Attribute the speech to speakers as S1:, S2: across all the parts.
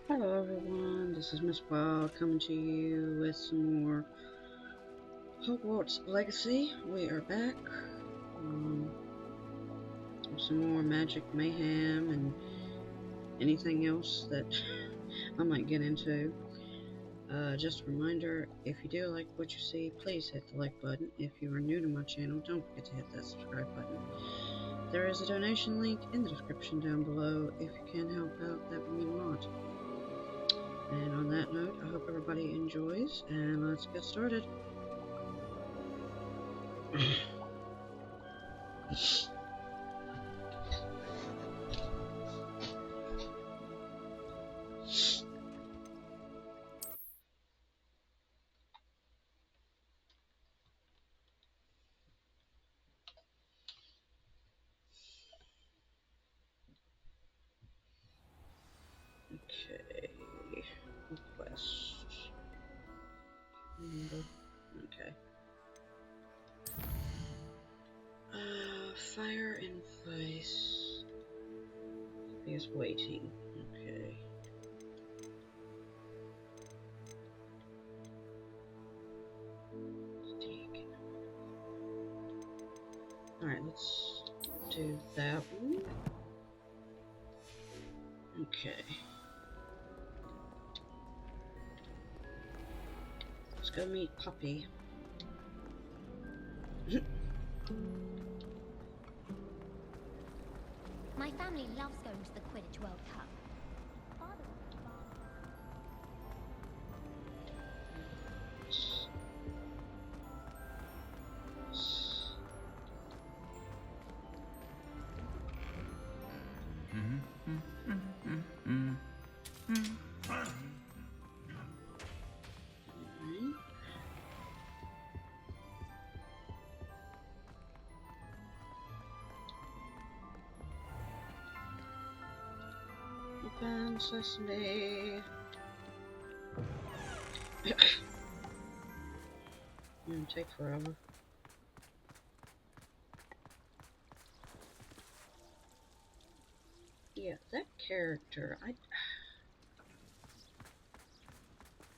S1: Hello everyone, this is Miss Wild coming to you with some more Hogwarts Legacy. We are back with some more magic mayhem and anything else that I might get into. Just a reminder, if you do like what you see, please hit the like button. If you are new to my channel, don't forget to hit that subscribe button. There is a donation link in the description down below. If you can help out, that would mean a lot. And on that note, I hope everybody enjoys, and let's get started. Okay, request. Okay. Fire and Vice. He is waiting. Okay. Alright, let's do that one. Okay. Let's go meet Puppy.
S2: My family loves going to the Quidditch World Cup. Open sesame. Gonna take forever. Yeah, that character,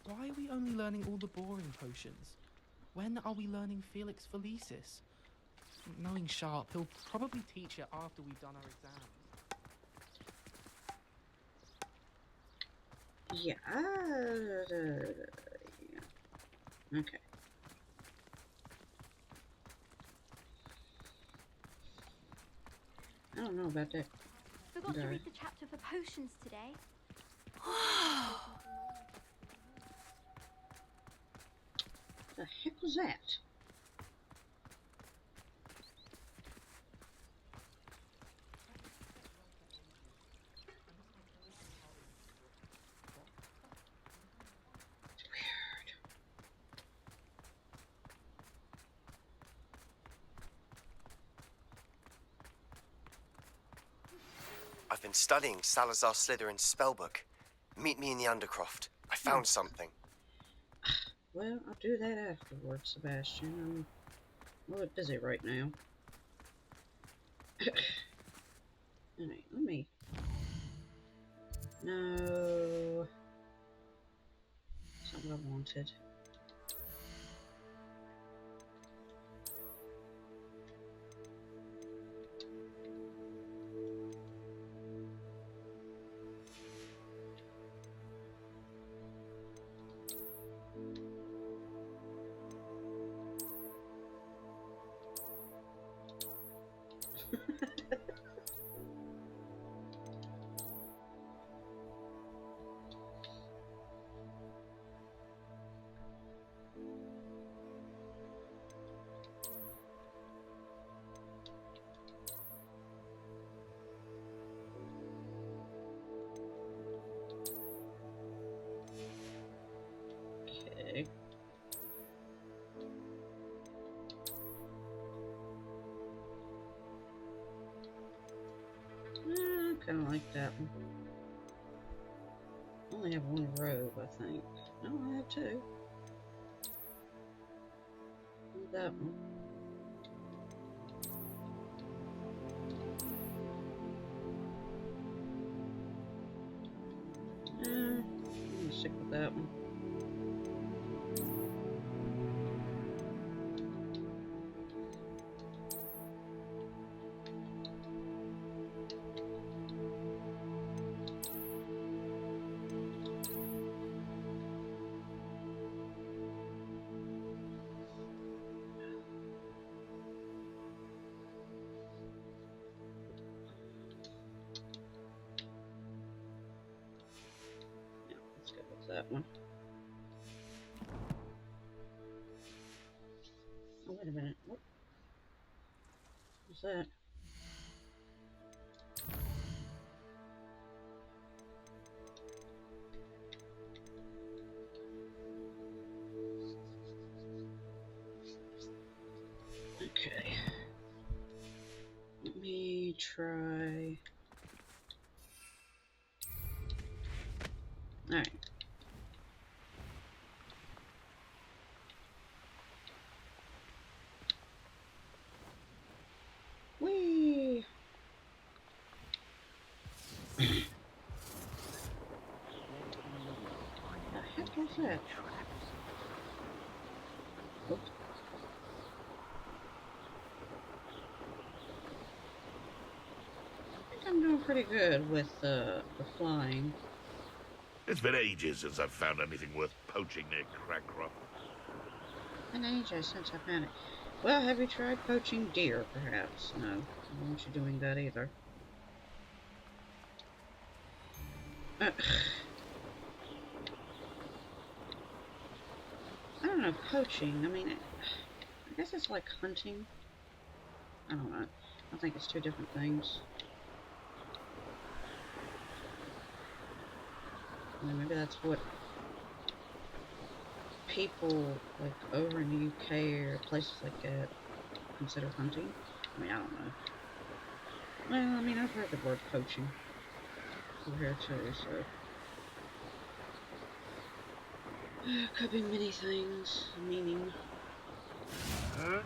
S3: Why are we only learning all the boring potions? When are we learning Felix Felicis? Knowing Sharp, he'll probably teach it after we've done our exams.
S1: Yeah. Okay. I don't know about that.
S2: Forgot to read the chapter for potions today.
S1: The heck was that?
S4: I've been studying Salazar Slytherin's spellbook. Meet me in the Undercroft. I found something.
S1: Well, I'll do that afterwards, Sebastian. I'm a little busy right now. Alright, let me... No... That's not what I wanted. Okay. Kind of like that one. I only have one robe, I think. No, I have two. That one. stick with that one. That one. Oh, wait a minute. What was that? Okay. Let me try. All right. Whee! The heck was that? Oops. I think I'm doing pretty good with the flying.
S5: It's been ages since I've found anything worth poaching near Crancroft.
S1: An ages since I found it. Well, have you tried poaching deer, perhaps? No, I don't want you doing that either. I don't know, poaching, I mean, I guess it's like hunting. I don't know. I think it's two different things. I mean, maybe that's what people like over in the UK or places like that consider hunting. I mean, I don't know. Well, I mean, I've heard the word poaching over here too, so could be many things, meaning. Oh.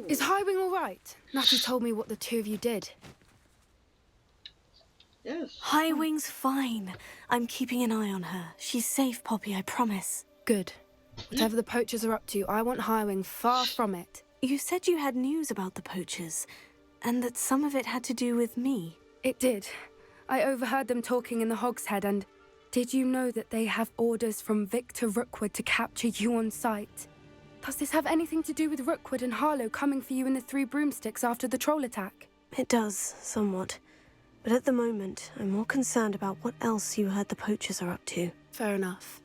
S6: Is Highwing all right? Natty told me what the two of you did.
S1: Yes.
S7: Highwing's fine. I'm keeping an eye on her. She's safe, Poppy, I promise.
S6: Good. Whatever the poachers are up to, I want Highwing far from it.
S7: You said you had news about the poachers, and that some of it had to do with me.
S6: It did. I overheard them talking in the Hogshead, and did you know that they have orders from Victor Rookwood to capture you on sight? Does this have anything to do with Rookwood and Harlow coming for you in the Three Broomsticks after the troll attack?
S7: It does, somewhat. But at the moment, I'm more concerned about what else you heard the poachers are up to.
S6: Fair enough.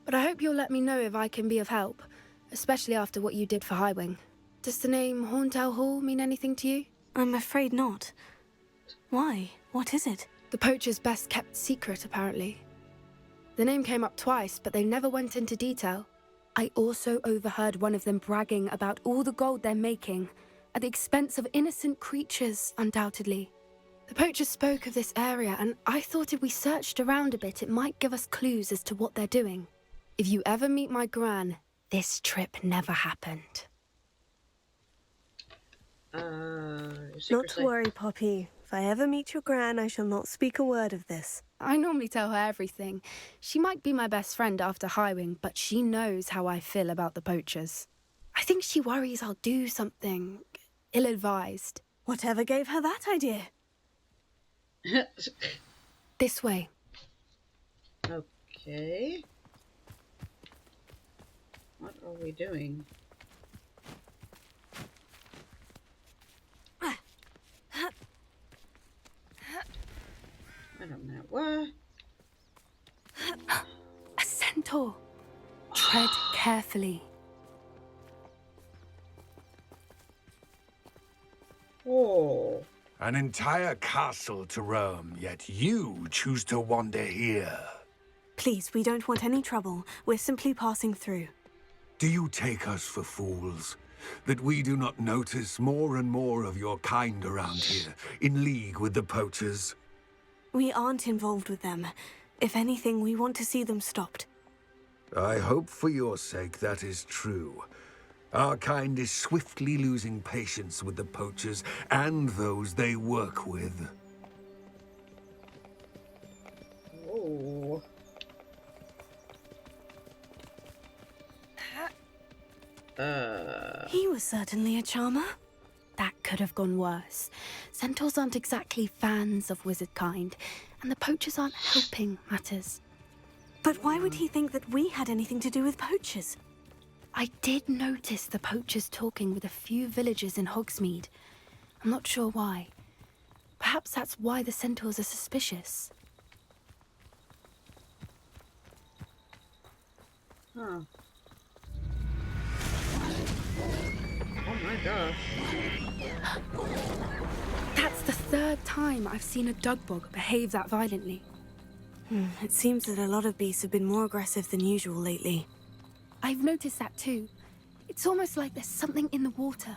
S6: But I hope you'll let me know if I can be of help, especially after what you did for Highwing. Does the name Horntail Hall mean anything to you?
S7: I'm afraid not. Why? What is it?
S6: The poachers' best kept secret, apparently. The name came up twice, but they never went into detail. I also overheard one of them bragging about all the gold they're making, at the expense of innocent creatures, undoubtedly. The poachers spoke of this area, and I thought if we searched around a bit, it might give us clues as to what they're doing. If you ever meet my gran, this trip never happened.
S7: Not to worry, Poppy. If I ever meet your gran, I shall not speak a word of this.
S6: I normally tell her everything. She might be my best friend after Highwing, but she knows how I feel about the poachers. I think she worries I'll do something ill-advised.
S7: Whatever gave her that idea?
S6: This way.
S1: Okay. What are we doing? I don't know. What?
S6: A centaur. Tread carefully.
S1: Whoa.
S8: An entire castle to roam, yet you choose to wander here.
S7: Please, we don't want any trouble. We're simply passing through.
S8: Do you take us for fools? That we do not notice more and more of your kind around here, in league with the poachers?
S7: We aren't involved with them. If anything, we want to see them stopped.
S8: I hope for your sake that is true. Our kind is swiftly losing patience with the poachers and those they work with.
S1: Oh.
S6: He was certainly a charmer. That could have gone worse. Centaurs aren't exactly fans of wizard kind, and the poachers aren't helping matters.
S7: But why would he think that we had anything to do with poachers?
S6: I did notice the poachers talking with a few villagers in Hogsmeade. I'm not sure why. Perhaps that's why the centaurs are suspicious.
S1: Huh. Oh my gosh.
S6: That's the third time I've seen a Dugbog behave that violently.
S7: It seems that a lot of beasts have been more aggressive than usual lately.
S6: I've noticed that too. It's almost like there's something in the water.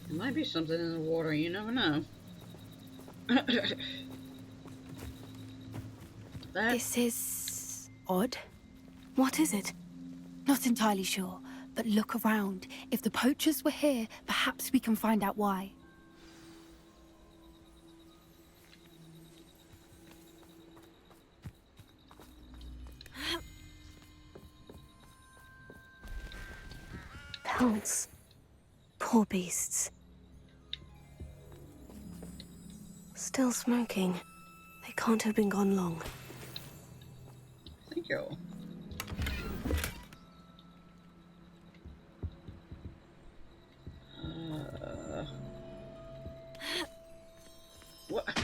S1: There might be something in the water, you never know.
S6: This is odd.
S7: What is it?
S6: Not entirely sure, but look around. If the poachers were here, perhaps we can find out why.
S7: Pelts. Poor beasts. Still smoking. They can't have been gone long.
S1: Thank you. What?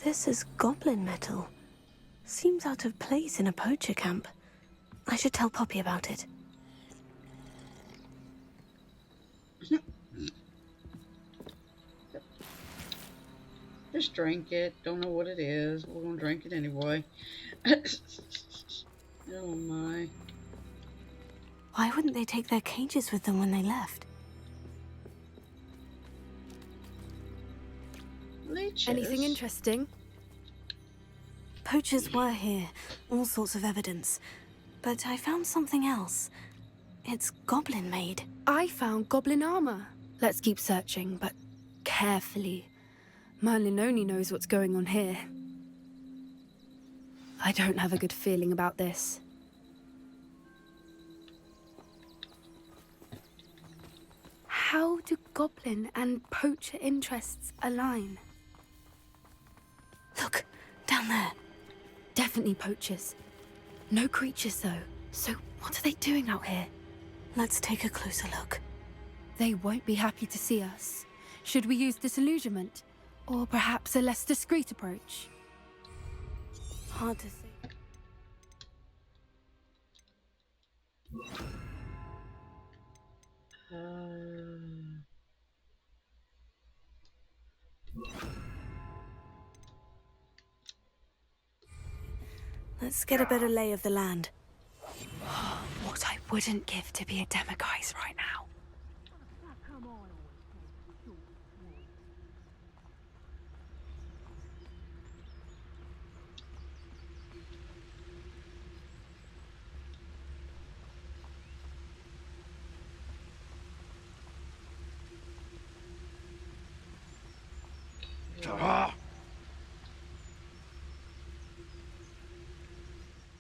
S7: This is goblin metal. Seems out of place in a poacher camp. I should tell Poppy about it.
S1: Just drink it. Don't know what it is. We're gonna drink it anyway. Oh my.
S7: Why wouldn't they take their cages with them when they left?
S1: Leeches.
S6: Anything interesting?
S7: Poachers were here. All sorts of evidence. But I found something else. It's goblin made.
S6: I found goblin armor. Let's keep searching, but carefully. Merlin only knows what's going on here. I don't have a good feeling about this. How do goblin and poacher interests align?
S7: Look, down there.
S6: Definitely poachers. No creatures though. So what are they doing out here?
S7: Let's take a closer look.
S6: They won't be happy to see us. Should we use disillusionment? Or perhaps a less discreet approach?
S7: Hard to say. Let's get a better lay of the land.
S6: What I wouldn't give to be a Demiguise right now.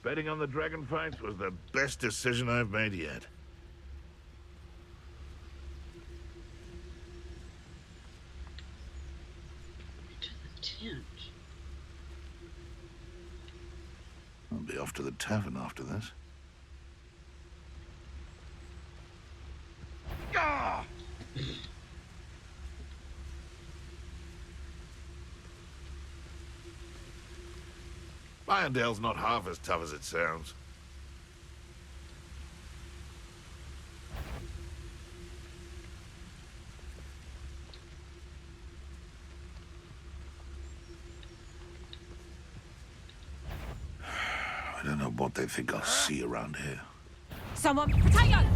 S5: Betting on the dragon fights was the best decision I've made yet.
S1: To the tent.
S5: I'll be off to the tavern after this. Ah! Irondale's not half as tough as it sounds. I don't know what they think I'll see around here.
S2: Someone, potato!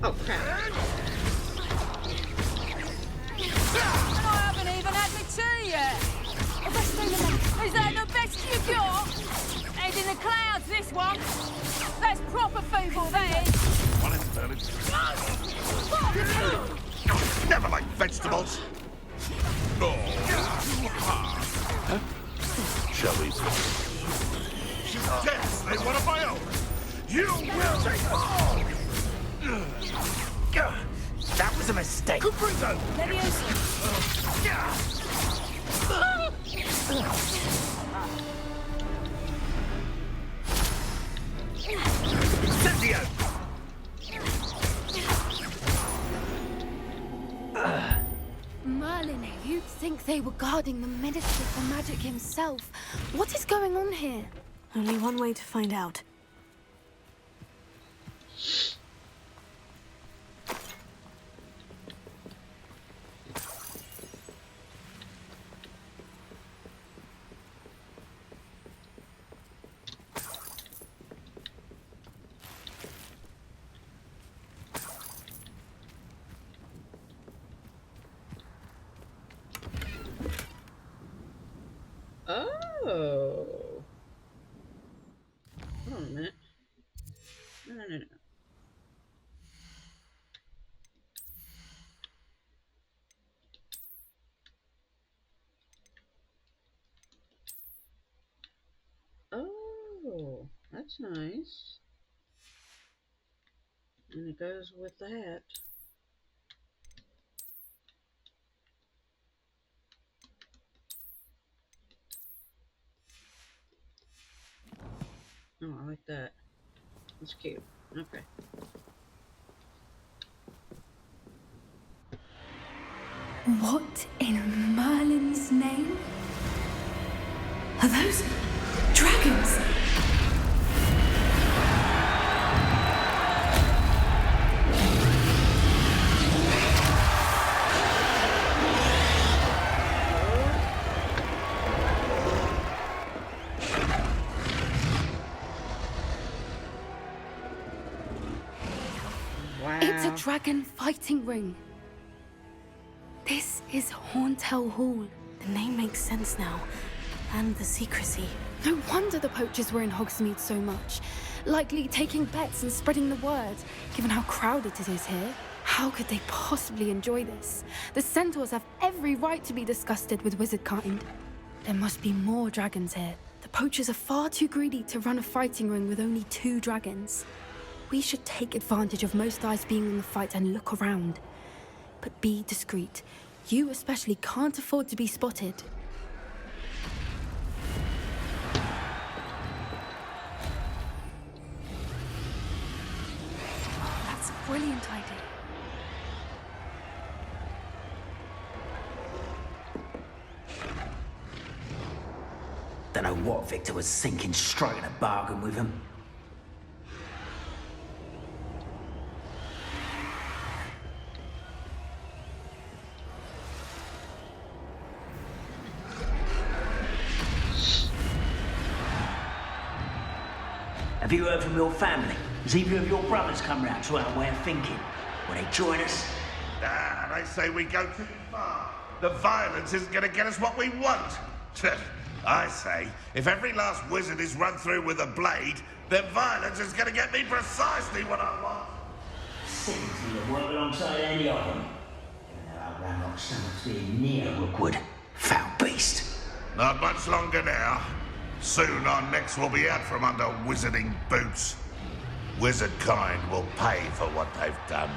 S1: Oh crap.
S9: And I haven't even had my tea yet. Is that the best you got? Head in the clouds, this one. That's proper feeble, that is.
S5: Never like vegetables. Oh. Shall we? She's dead. They one of my own. You will take all.
S10: That was a mistake.
S5: Caprito!
S10: Incendio!
S6: Merlin, you'd think they were guarding the Minister for Magic himself. What is going on here?
S7: Only one way to find out.
S1: Oh. Hold on a minute. No. Oh, that's nice. And it goes with the hat. Oh, I like that. That's cute. Okay.
S6: What in Merlin's name? Are those dragons?
S1: Wow.
S6: It's a dragon fighting ring. This is Horntail Hall.
S7: The name makes sense now. And the secrecy.
S6: No wonder the poachers were in Hogsmeade so much. Likely taking bets and spreading the word, given how crowded it is here. How could they possibly enjoy this? The centaurs have every right to be disgusted with wizardkind. There must be more dragons here. The poachers are far too greedy to run a fighting ring with only 2 dragons. We should take advantage of most eyes being on the fight and look around. But be discreet. You especially can't afford to be spotted. That's a brilliant idea.
S10: Don't know what Victor was thinking, striking a bargain with him. Have you heard from your family? Has either of your brothers come round to our way of thinking? Will they join us?
S5: Ah, they say we go too far. The violence isn't going to get us what we want. I say, if every last wizard is run through with a blade, then violence is going to get me precisely what I want.
S10: Seems to work alongside any of them. Even though our Ramrock stomach's being near Rookwood. Foul beast.
S5: Not much longer now. Soon our necks will be out from under wizarding boots. Wizard kind will pay for what they've done.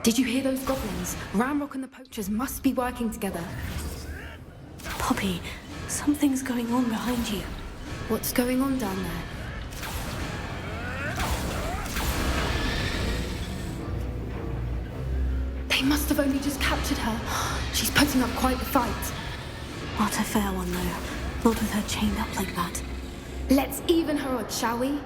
S6: Did you hear those goblins? Ramrock and the poachers must be working together.
S7: Poppy, something's going on behind you.
S6: What's going on down there? They must have only just captured her. She's putting up quite the fight.
S7: Not a fair one, though. Not with her chained up like that.
S6: Let's even her odds, shall we?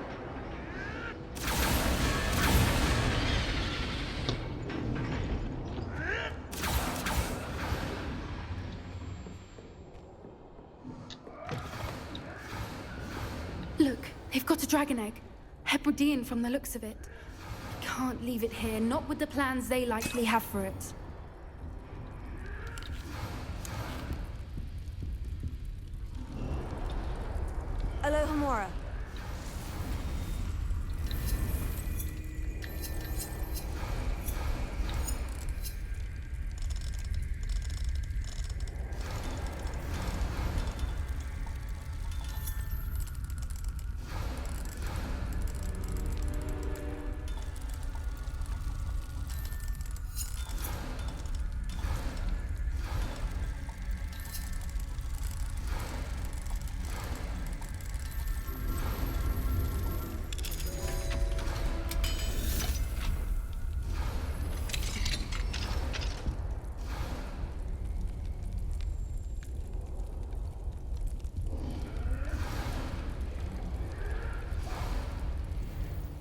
S6: Look, they've got a dragon egg. Hebridean from the looks of it. Can't leave it here, not with the plans they likely have for it.
S7: Alohomora.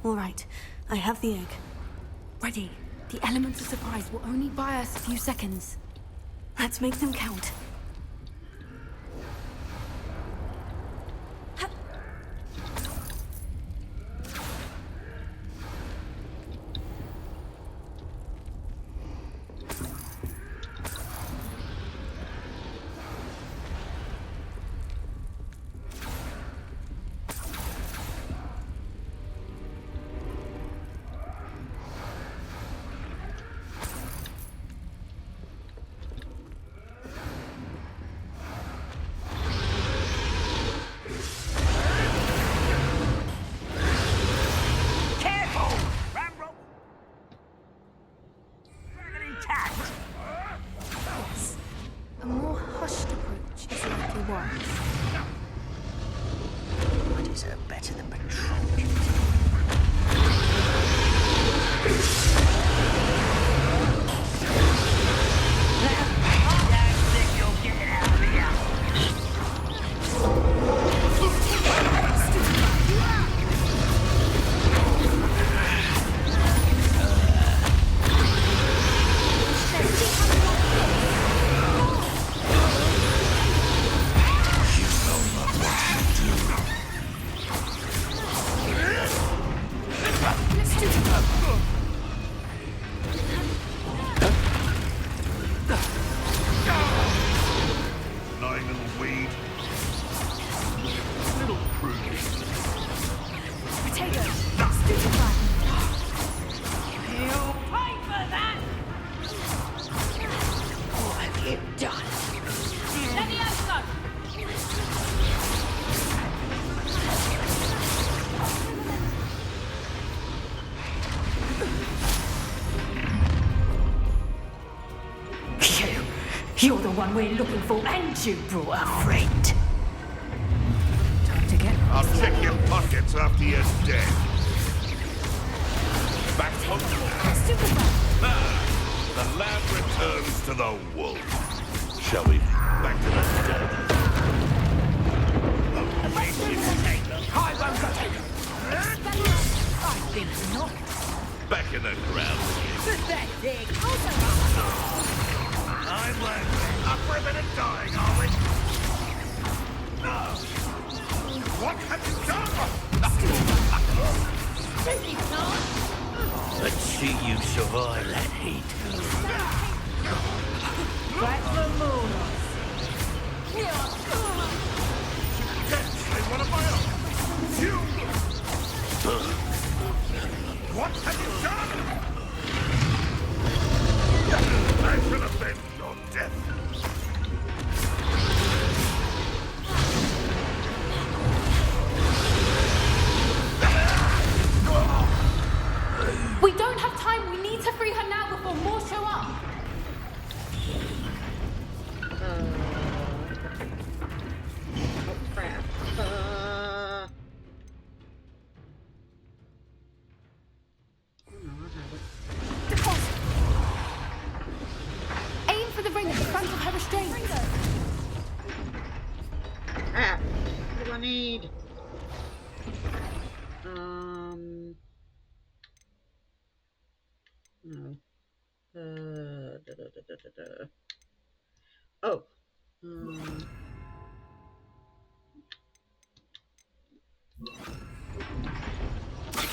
S7: All right, I have the egg.
S6: Ready. The elements of surprise will only buy us a few seconds.
S7: Let's make them count.
S6: Yes. A more hushed approach is likely wise.
S10: I deserve better than patrol duty.
S9: You're the one we're looking for, and you brought a friend. Time to get...
S5: I'll check your pockets after you're dead. Back home. The lad returns to the wolf. Shall we? Back to the dead.
S9: I won't go take them. I think not.
S5: Back in the ground.
S9: Pathetic.
S5: I'm landing. Up for a bit of dying, are we? No. What have you done?
S10: Let's see you survive that heat.
S9: That's the moon.
S5: Potentially one of my own. You! What have you done? I shall avenge your death.
S6: We don't have time. We need to free her now before more of her restraints.
S1: Ah, what do I need? No. Oh.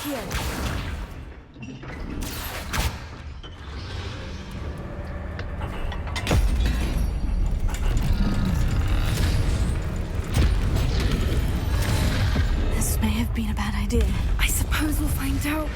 S6: Here.
S7: This may have been a bad idea.
S6: I suppose we'll find out.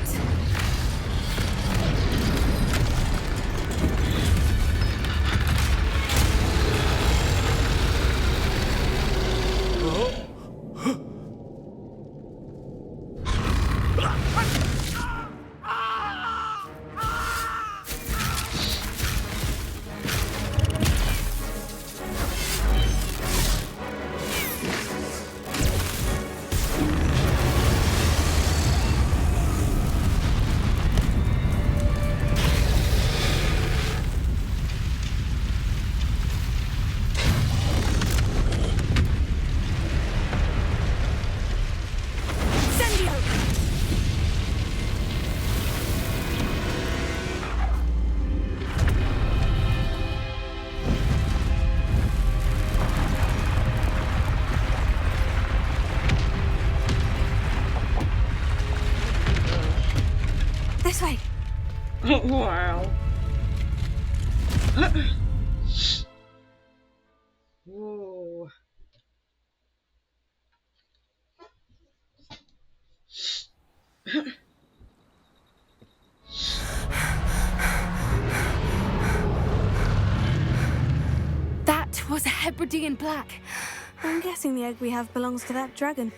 S6: This way.
S1: Wow. Whoa.
S6: That was a Hebridean black.
S7: I'm guessing the egg we have belongs to that dragon.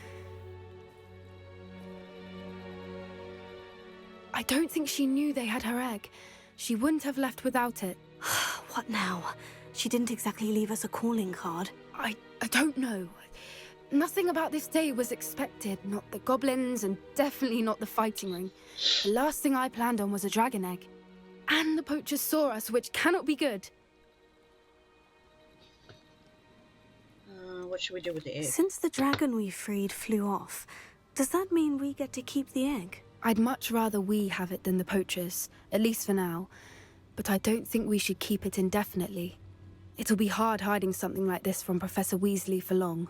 S6: I don't think she knew they had her egg. She wouldn't have left without it.
S7: What now? She didn't exactly leave us a calling card.
S6: I don't know. Nothing about this day was expected. Not the goblins, and definitely not the fighting ring. The last thing I planned on was a dragon egg. And the poachers saw us, which cannot be good.
S1: What should we do with the egg?
S7: Since the dragon we freed flew off, does that mean we get to keep the egg?
S6: I'd much rather we have it than the poachers, at least for now. But I don't think we should keep it indefinitely. It'll be hard hiding something like this from Professor Weasley for long.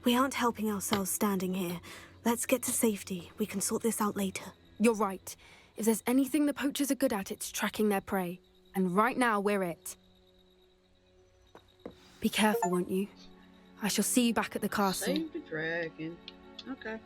S7: We aren't helping ourselves standing here. Let's get to safety. We can sort this out later.
S6: You're right. If there's anything the poachers are good at, it's tracking their prey. And right now, we're it. Be careful, won't you? I shall see you back at the castle.
S1: Save the dragon. Okay.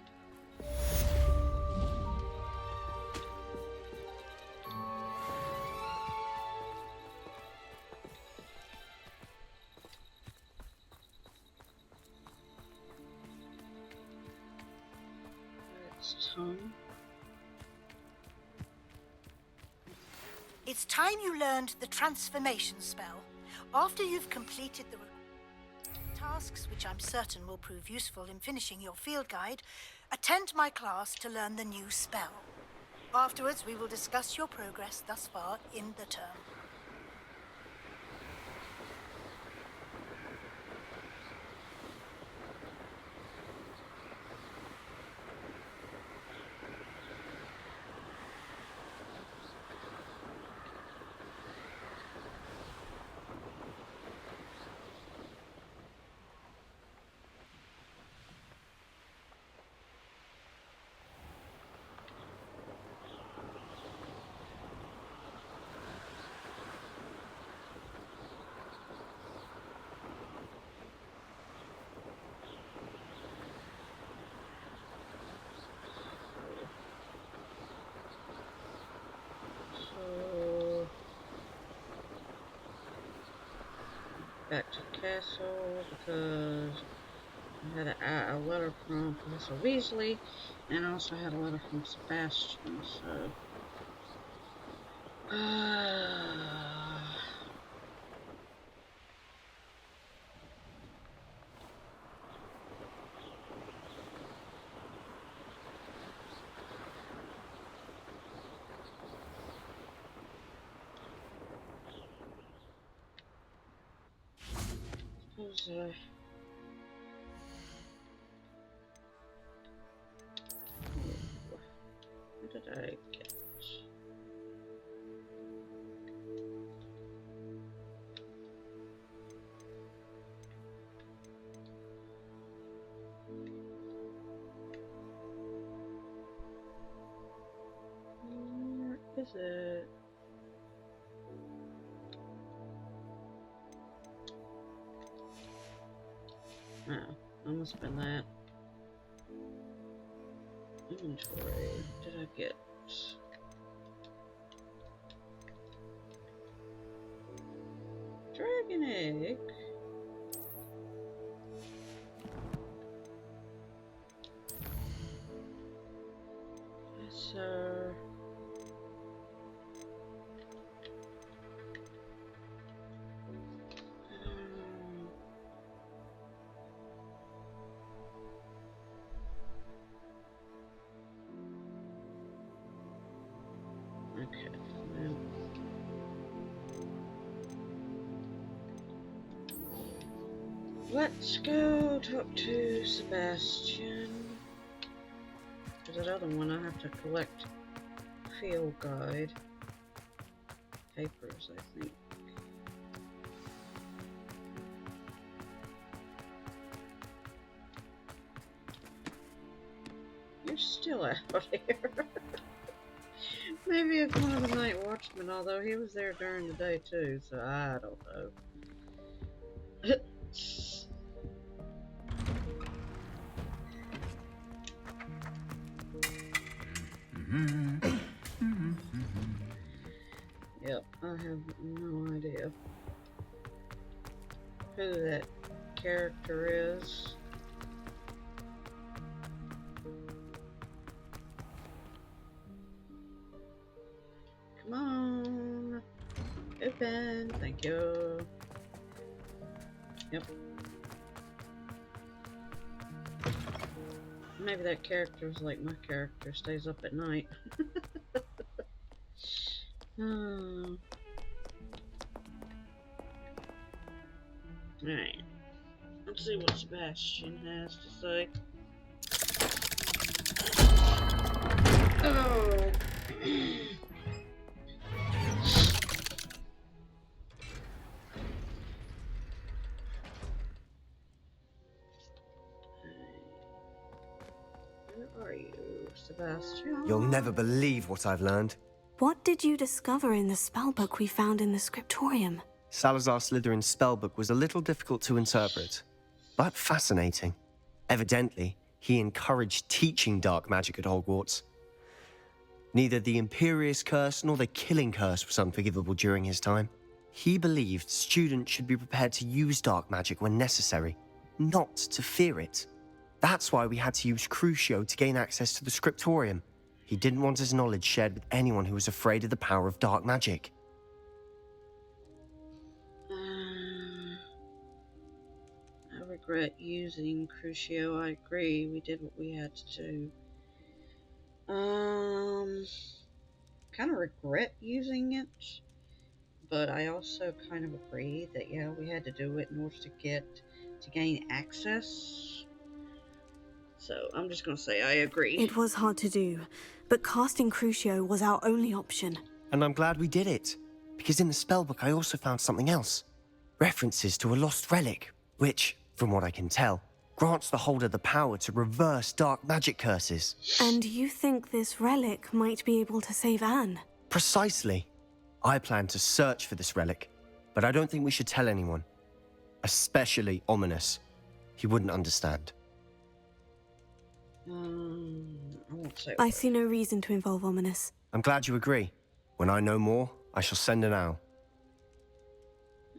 S1: It's time.
S11: It's time you learned the transformation spell. After you've completed the tasks, which I'm certain will prove useful in finishing your field guide, attend my class to learn the new spell. Afterwards, we will discuss your progress thus far in the term.
S1: Back to the castle because I had a letter from Professor Weasley, and I also had a letter from Sebastian, so... What did I get? Where is it? Oh, that must have been that. Inventory. What did I get? Dragon egg. So okay. Let's go talk to Sebastian. For that other one, I have to collect field guide papers, I think. You're still out here. Maybe it's one of the night watchmen, although he was there during the day too, so I don't know. Yep, I have no idea who that character is. Come on, open, thank you. Yep. Maybe that character's like my character, stays up at night. Alright. Let's see what Sebastian has to say. Oh! Where are you, Sebastian?
S4: You'll never believe what I've learned.
S7: What did you discover in the spellbook we found in the scriptorium?
S4: Salazar Slytherin's spellbook was a little difficult to interpret, but fascinating. Evidently, he encouraged teaching dark magic at Hogwarts. Neither the Imperious Curse nor the Killing Curse was unforgivable during his time. He believed students should be prepared to use dark magic when necessary, not to fear it. That's why we had to use Crucio to gain access to the scriptorium. He didn't want his knowledge shared with anyone who was afraid of the power of dark magic.
S1: I regret using Crucio. I agree, we did what we had to do. Kind of regret using it, but I also kind of agree that yeah, we had to do it in order to gain access. So I'm just gonna say I agree.
S7: It was hard to do, but casting Crucio was our only option.
S4: And I'm glad we did it, because in the spellbook I also found something else. References to a lost relic, which, from what I can tell, grants the holder the power to reverse dark magic curses.
S7: And you think this relic might be able to save Anne?
S4: Precisely. I plan to search for this relic, but I don't think we should tell anyone. Especially Ominis. He wouldn't understand.
S1: I won't say.
S7: I see no reason to involve Ominis.
S4: I'm glad you agree. When I know more, I shall send an owl.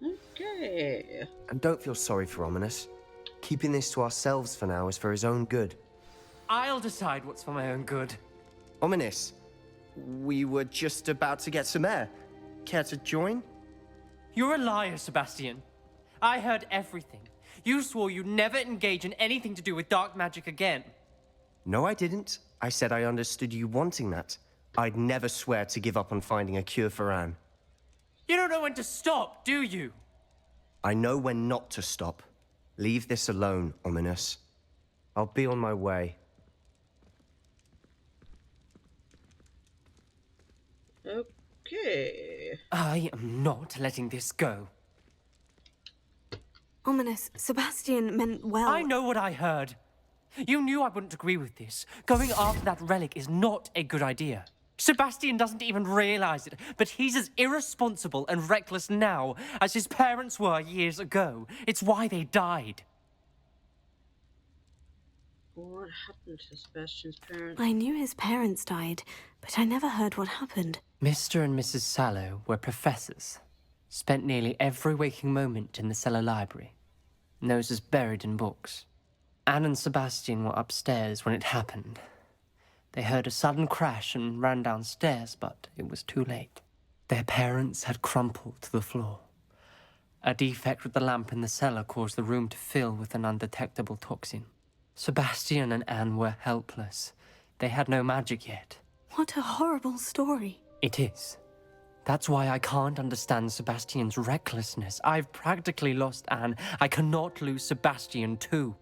S1: Okay.
S4: And don't feel sorry for Ominis. Keeping this to ourselves for now is for his own good.
S12: I'll decide what's for my own good.
S4: Ominis, we were just about to get some air. Care to join?
S12: You're a liar, Sebastian. I heard everything. You swore you'd never engage in anything to do with dark magic again.
S4: No, I didn't. I said I understood you wanting that. I'd never swear to give up on finding a cure for Anne.
S12: You don't know when to stop, do you?
S4: I know when not to stop. Leave this alone, Ominous. I'll be on my way.
S1: Okay.
S12: I am not letting this go.
S7: Ominous, Sebastian meant well.
S12: I know what I heard. You knew I wouldn't agree with this. Going after that relic is not a good idea. Sebastian doesn't even realize it, but he's as irresponsible and reckless now as his parents were years ago. It's why they died.
S1: What happened to Sebastian's parents?
S7: I knew his parents died, but I never heard what happened.
S12: Mr. and Mrs. Sallow were professors. Spent nearly every waking moment in the cellar library. Noses buried in books. Anne and Sebastian were upstairs when it happened. They heard a sudden crash and ran downstairs, but it was too late. Their parents had crumpled to the floor. A defect with the lamp in the cellar caused the room to fill with an undetectable toxin. Sebastian and Anne were helpless. They had no magic yet.
S7: What a horrible story.
S12: It is. That's why I can't understand Sebastian's recklessness. I've practically lost Anne. I cannot lose Sebastian too.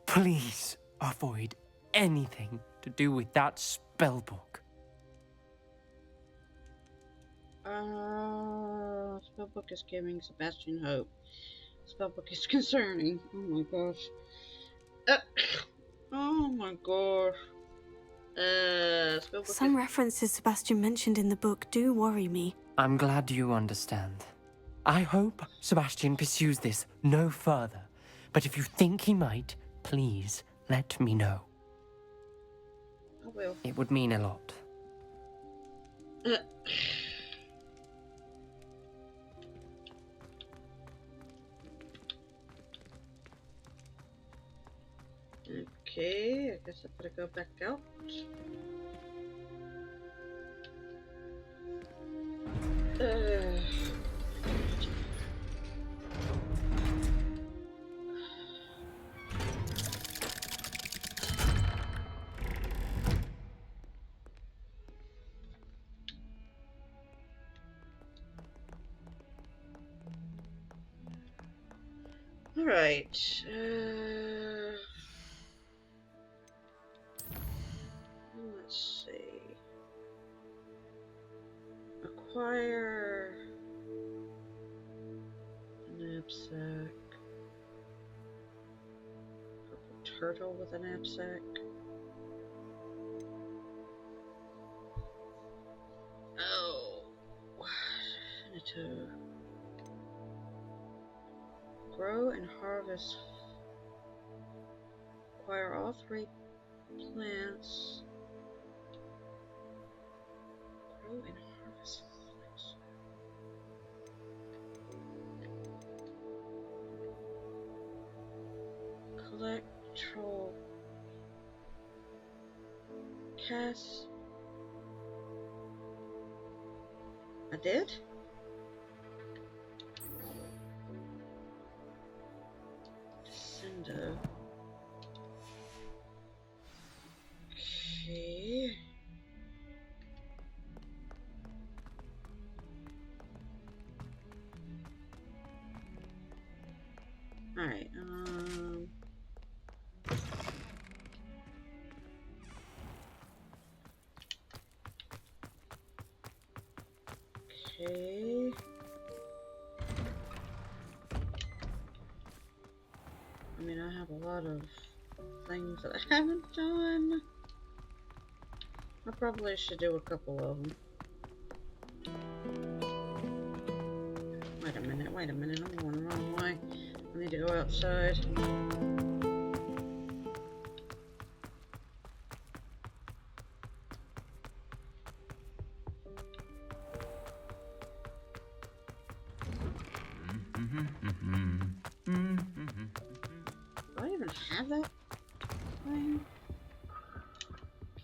S12: Please avoid anything to do with that spellbook.
S1: Spellbook is giving Sebastian hope. Spellbook is concerning. Oh my gosh. Oh my gosh. Spellbook
S7: Some references Sebastian mentioned in the book do worry me.
S12: I'm glad you understand. I hope Sebastian pursues this no further. But if you think he might, please let me know.
S1: I will.
S12: It would mean a lot.
S1: Okay, I guess I better go back out. All right. Let's see. Acquire a knapsack. Purple turtle with a knapsack. Oh, Finito. Grow and harvest. Acquire all 3 plants. Grow and harvest plants. Collect, troll, cast. I did? Descendo. Okay. Alright, okay. I mean, I have a lot of things that I haven't done. I probably should do a couple of them. Wait a minute, I'm going the wrong way. I need to go outside. Do I even have that thing?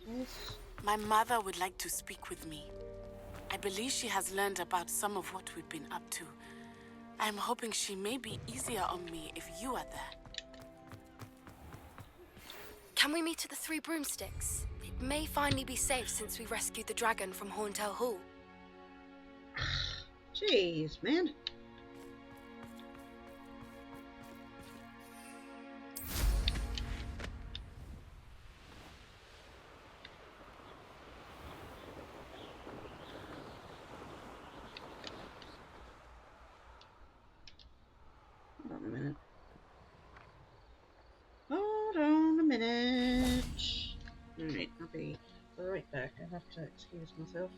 S1: Yes.
S13: My mother would like to speak with me. I believe she has learned about some of what we've been up to. I am hoping she may be easier on me if you are there.
S6: Can we meet at the Three Broomsticks? It may finally be safe since we rescued the dragon from Horntail Hall.
S1: Jeez, man. have to excuse myself.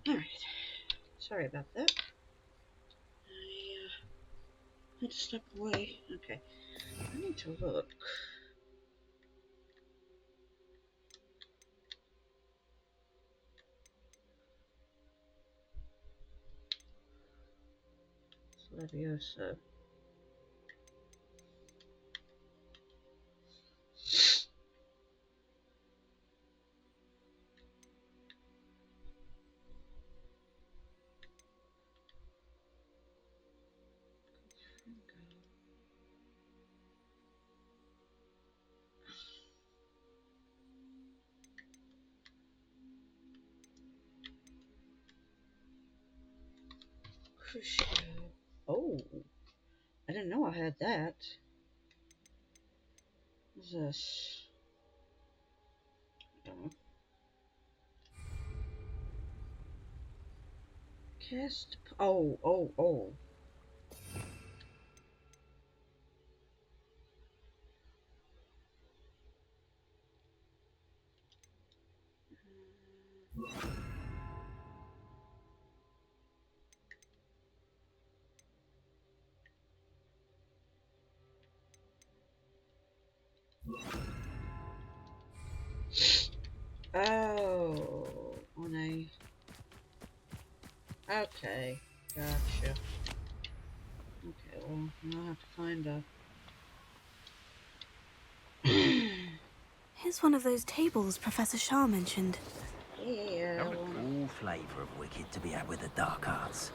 S1: Alright. Sorry about that. I had to step away. Okay. I need to look. Leviosa. Oh, I didn't know I had that. What's this? Cast. Oh. Oh, on a. Okay, gotcha. Okay, well, I'll have to find a.
S7: Here's one of those tables Professor Shah mentioned.
S1: Yeah.
S10: All flavour of wicked to be had with the dark arts.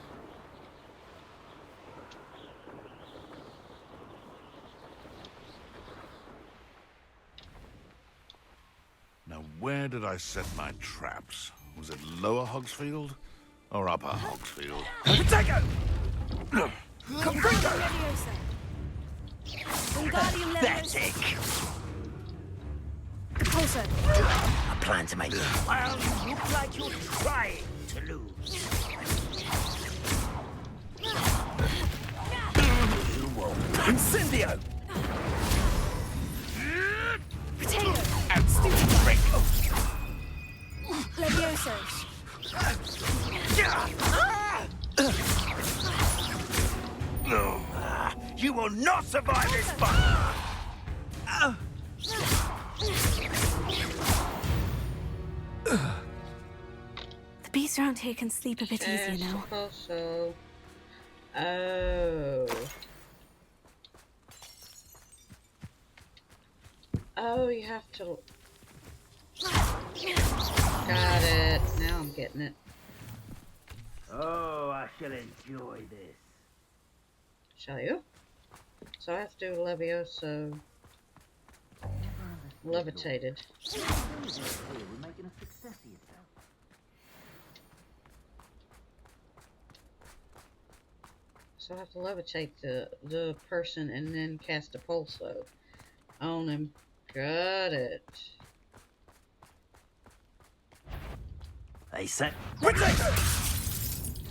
S5: Now, where did I set my traps? Was it Lower Hogsfield or Upper Hogsfield?
S9: Potato!
S10: Pathetic!
S7: Capulso!
S10: I plan to make you look like you're trying to lose. You won't. Incendio!
S7: Potato!
S10: And stupid trick!
S7: Levioso!
S10: No. You will not survive this fight!
S7: The beasts around here can sleep a bit easier now.
S1: Also. Oh. Oh, you have to. Got it. Now I'm getting it.
S10: Oh, I shall enjoy this.
S1: Shall you? So I have to do Levioso levitated.
S10: We're making a success of yourself.
S1: So I have to levitate the person and then cast a pulso on him. Got it.
S10: They said, Potato!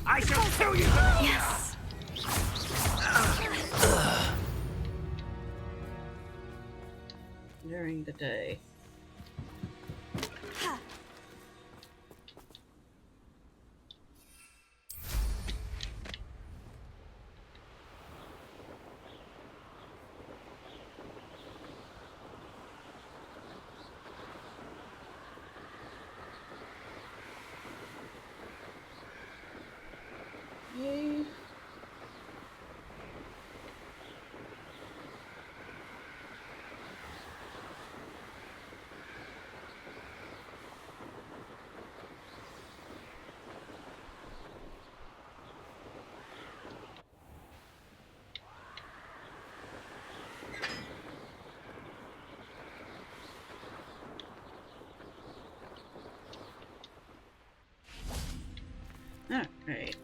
S10: I shall kill you!
S7: Yes!
S1: During the day. Yay. Alright.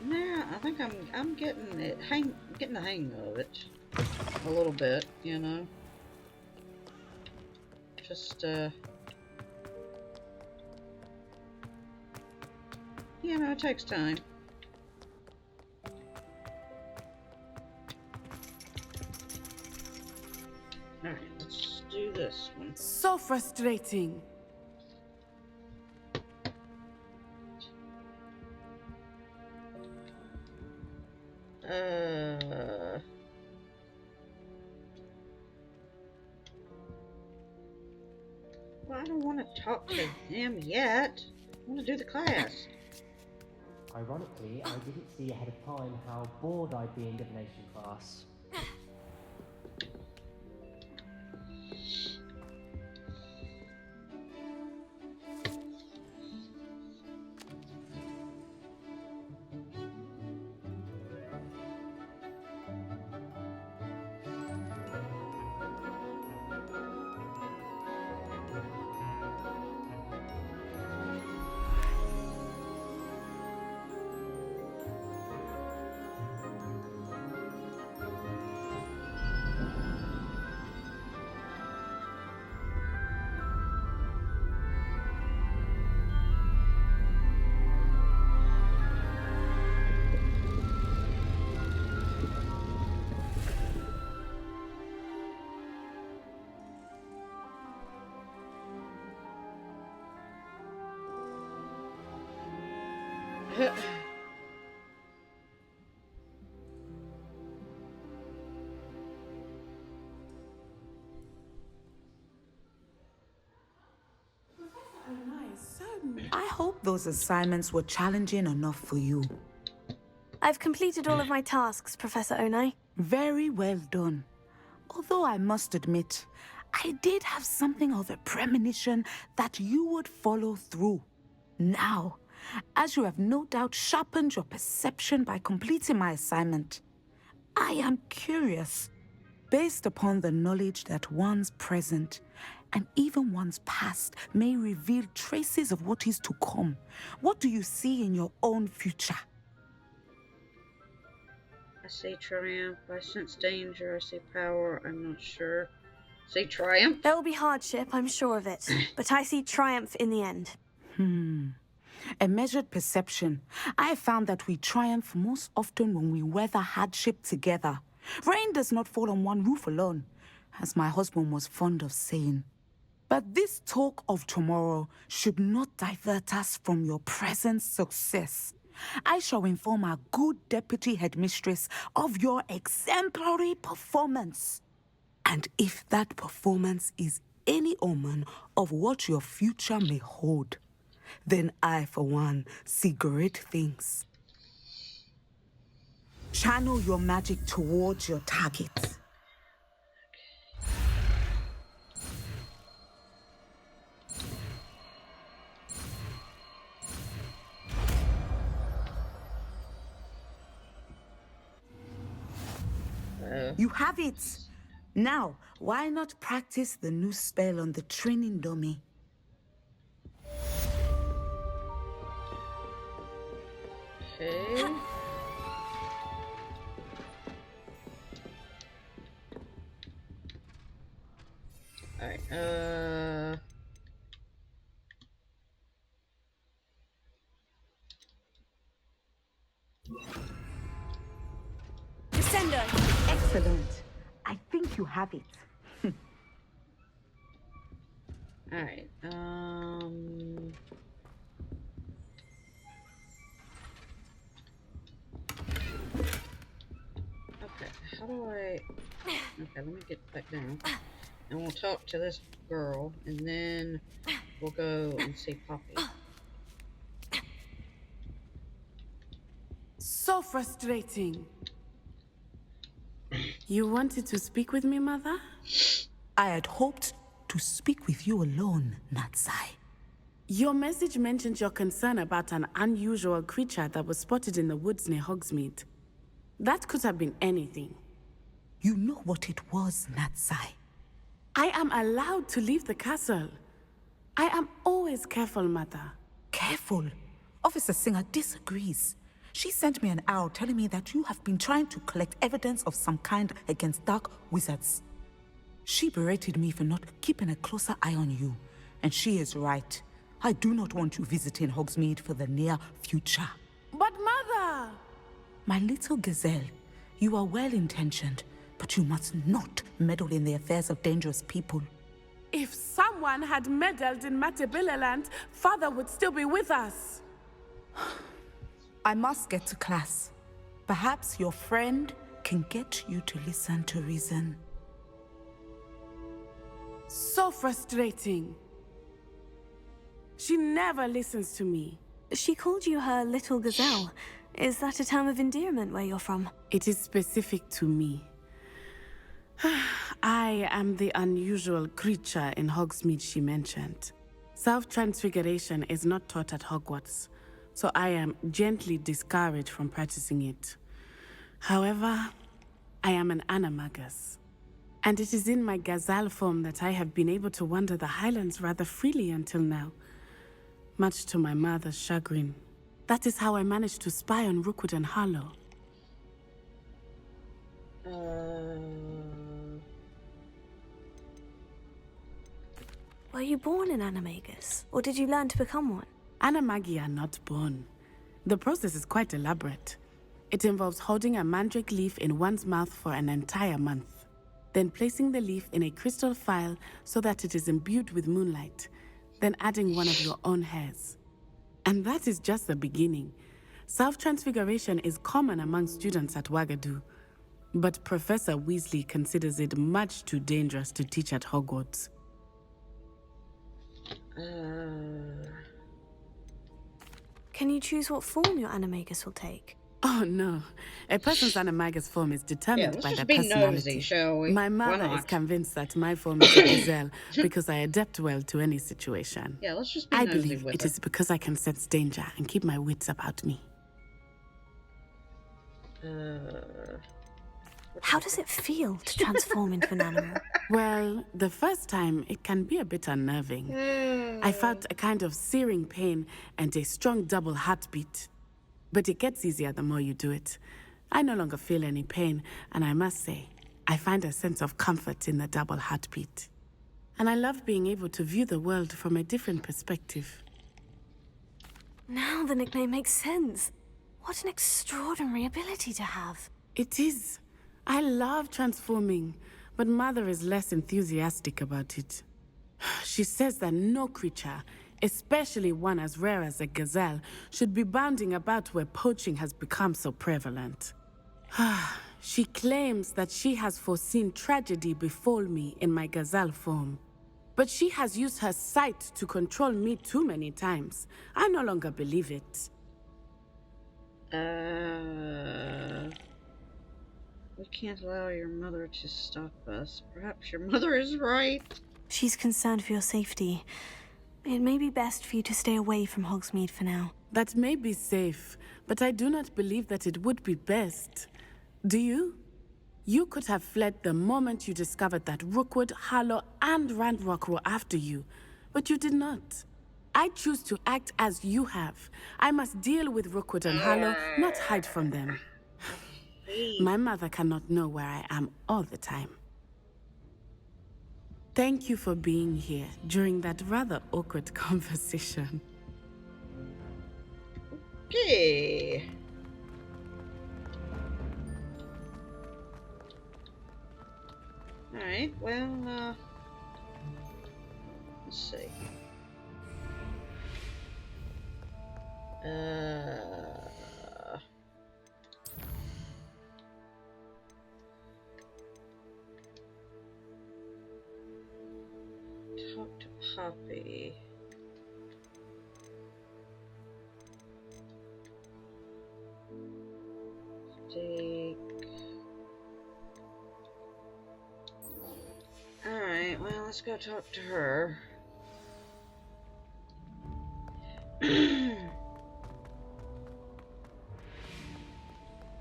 S1: Now I think I'm getting the hang of it a little bit, you know. Just you know, it takes time.
S13: so frustrating.
S1: Well, I don't want to talk to him yet. I want to do the class.
S12: Ironically, I didn't see ahead of time how bored I'd be in divination class.
S14: I hope those assignments were challenging enough for you.
S7: I've completed all of my tasks, Professor Onai.
S14: Very well done. Although I must admit, I did have something of a premonition that you would follow through. Now, as you have no doubt sharpened your perception by completing my assignment, I am curious, based upon the knowledge that one's present and even one's past may reveal traces of what is to come. What do you see in your own future?
S1: I see triumph. I sense danger. I see power. I'm not sure. See triumph?
S7: There will be hardship, I'm sure of it. But I see triumph in the end.
S14: A measured perception. I have found that we triumph most often when we weather hardship together. Rain does not fall on one roof alone, as my husband was fond of saying. But this talk of tomorrow should not divert us from your present success. I shall inform our good deputy headmistress of your exemplary performance. And if that performance is any omen of what your future may hold, then I, for one, see great things. Channel your magic towards your target. You have it! Now, why not practice the new spell on the training dummy?
S1: Okay. Alright,
S7: Descender!
S14: Excellent. I think you have it.
S1: alright, okay, how do I... Okay, let me get back down. And we'll talk to this girl, and then we'll go and see Poppy.
S13: So frustrating. You wanted to speak with me, Mother?
S14: I had hoped to speak with you alone, Natsai.
S13: Your message mentioned your concern about an unusual creature that was spotted in the woods near Hogsmeade. That could have been anything.
S14: You know what it was, Natsai.
S13: I am allowed to leave the castle. I am always careful, Mother.
S14: Careful? Officer Singer disagrees. She sent me an owl telling me that you have been trying to collect evidence of some kind against dark wizards. She berated me for not keeping a closer eye on you, and she is right. I do not want you visiting Hogsmeade for the near future.
S13: But Mother!
S14: My little gazelle, you are well-intentioned, but you must not meddle in the affairs of dangerous people.
S13: If someone
S14: someone had meddled in Matabeleland, Father would still be with us. I must get to class. Perhaps your friend can get you to listen to reason. So frustrating. She never listens to me.
S7: She called you her little gazelle. Is that a term of endearment where you're from?
S14: It is specific to me. I am the unusual creature in Hogsmeade she mentioned. Self-transfiguration is not taught at Hogwarts, so I am gently discouraged from practicing it. However, I am an animagus, and it is in my gazelle form that I have been able to wander the Highlands rather freely until now, much to my mother's chagrin. That is how I managed to spy on Rookwood and Harlow.
S7: Were you born an animagus, or did you learn to become one?
S14: Animagi are not born. The process is quite elaborate. It involves holding a mandrake leaf in one's mouth for an entire month, then placing the leaf in a crystal phial so that it is imbued with moonlight, then adding one of your own hairs. And that is just the beginning. Self-transfiguration is common among students at Wagadu, but Professor Weasley considers it much too dangerous to teach at Hogwarts.
S7: Can you choose what form your animagus will take?
S14: Oh no, a person's animagus form is determined by their personality.
S1: Nosy, shall we?
S14: My mother is convinced that my form is a gazelle because I adapt well to any situation.
S1: Yeah, let's just be
S14: I
S1: nosy
S14: believe
S1: with
S14: it is because I can sense danger and keep my wits about me.
S7: How does it feel to transform into an animal?
S14: Well, the first time it can be a bit unnerving. I felt a kind of searing pain and a strong double heartbeat. But it gets easier the more you do it. I no longer feel any pain, and I must say, I find a sense of comfort in the double heartbeat. And I love being able to view the world from a different perspective.
S7: Now the nickname makes sense. What an extraordinary ability to have.
S14: It is. I love transforming, but Mother is less enthusiastic about it. She says that no creature, especially one as rare as a gazelle, should be bounding about where poaching has become so prevalent. She claims that she has foreseen tragedy befall me in my gazelle form. But she has used her sight to control me too many times. I no longer believe it.
S1: We can't allow your mother to stop us. Perhaps your mother is right.
S7: She's concerned for your safety. It may be best for you to stay away from Hogsmeade for now.
S14: That may be safe, but I do not believe that it would be best. Do you? You could have fled the moment you discovered that Rookwood, Harlow, and Ranrock were after you, but you did not. I choose to act as you have. I must deal with Rookwood and Harlow, not hide from them. My mother cannot know where I am all the time. Thank you for being here during that rather awkward conversation.
S1: Okay. Alright, well, let's see. Talk to Poppy. Take. Alright, well, let's go talk to her.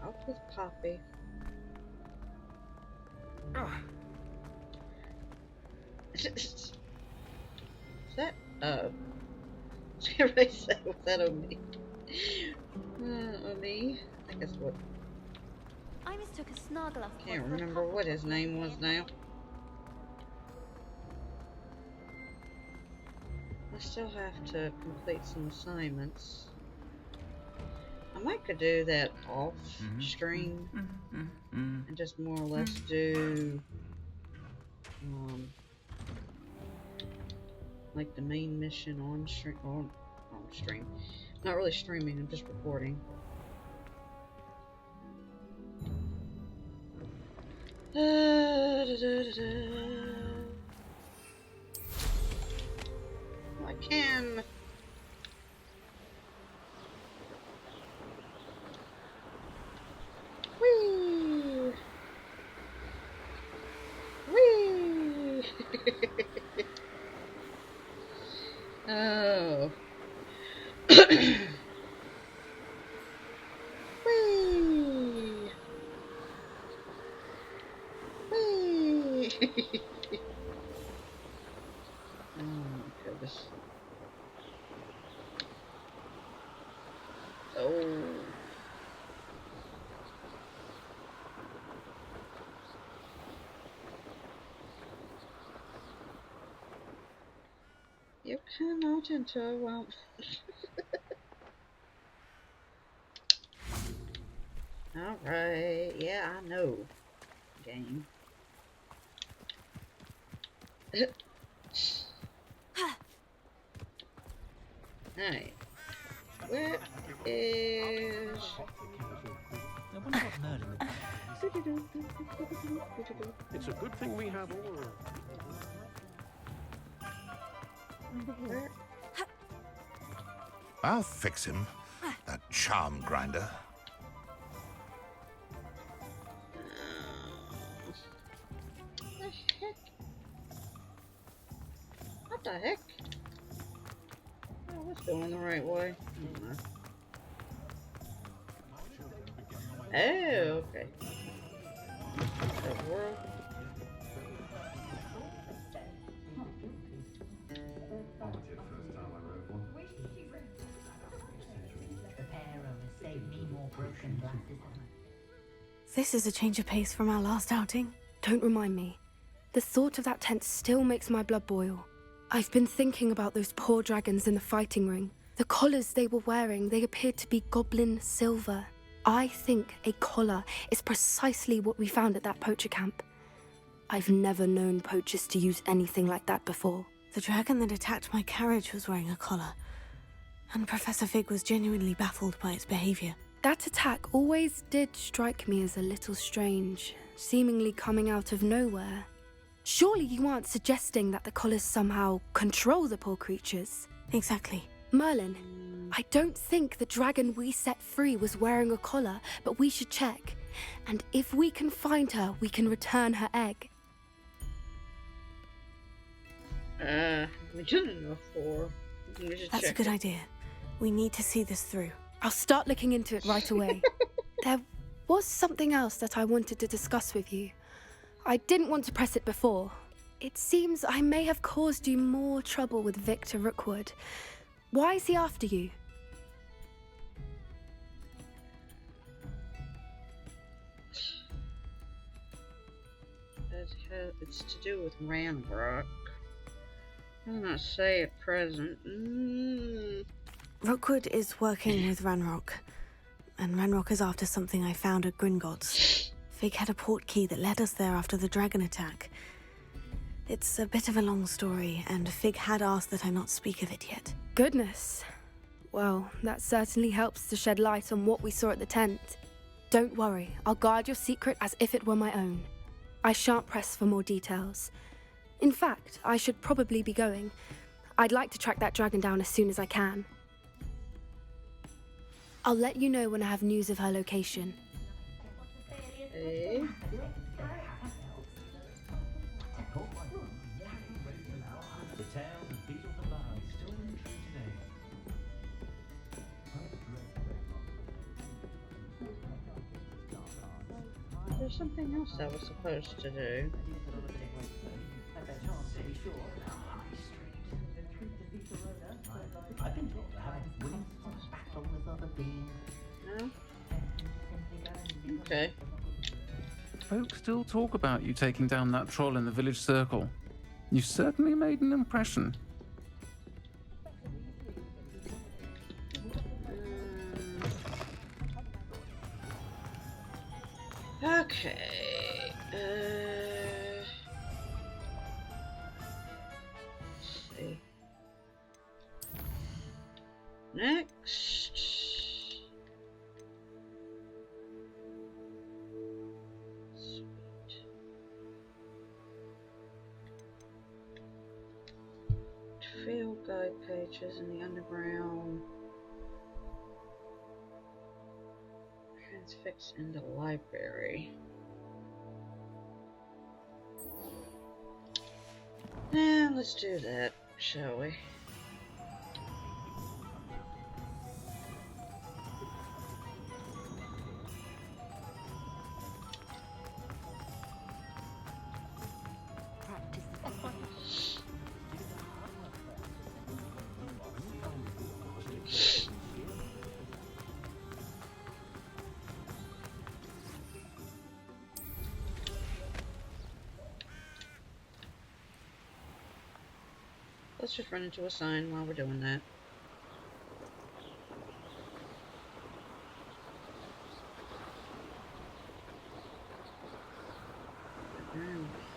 S1: Out with Poppy. Is that, everybody say, was that Omi? Omi? I guess what?
S2: I mistook a Snargaluff.
S1: Can't remember what his name was now. I still have to complete some assignments. I might could do that off stream and just more or less do like the main mission on stream. Not really streaming, I'm just recording. I can. Whee! Whee! Oh. Whee! Whee! Oh my goodness. Oh. You cannot enter, well. Alright, yeah, I know. Game. Alright. Where is...
S15: It's a good thing we have all.
S1: Where?
S5: I'll fix him, that charm grinder.
S1: What the heck? Oh, that's going the right way. Oh, okay. The world.
S6: This is a change of pace from our last outing. Don't remind me. The thought of that tent still makes my blood boil. I've been thinking about those poor dragons in the fighting ring. The collars they were wearing, they appeared to be goblin silver. I think a collar is precisely what we found at that poacher camp. I've never known poachers to use anything like that before.
S7: The dragon that attacked my carriage was wearing a collar, and Professor Fig was genuinely baffled by its behavior.
S6: That attack always did strike me as a little strange, seemingly coming out of nowhere. Surely you aren't suggesting that the collars somehow control the poor creatures?
S7: Exactly.
S6: Merlin, I don't think the dragon we set free was wearing a collar, but we should check. And if we can find her, we can return her egg.
S1: We didn't know for.
S7: That's a good idea. We need to see this through.
S6: I'll start looking into it right away. There was something else that I wanted to discuss with you. I didn't want to press it before. It seems I may have caused you more trouble with Victor Rookwood. Why is he after you?
S1: It's to do with Ranrock. I will not say at present.
S7: Rookwood is working with Ranrock, and Ranrock is after something I found at Gringotts. Fig had a port key that led us there after the dragon attack. It's a bit of a long story, and Fig had asked that I not speak of it yet.
S6: Goodness. Well, that certainly helps to shed light on what we saw at the tent. Don't worry, I'll guard your secret as if it were my own. I shan't press for more details. In fact, I should probably be going. I'd like to track that dragon down as soon as I can. I'll let you know when I have news of her location.
S1: Okay. There's something else I was supposed to do. No? Okay.
S16: Folks still talk about you taking down that troll in the village circle. You certainly made an impression.
S1: Okay. Let's see. guide pages in the underground. Transfix in the library. Yeah, let's do that, shall we? Let's just run into a sign while we're doing that.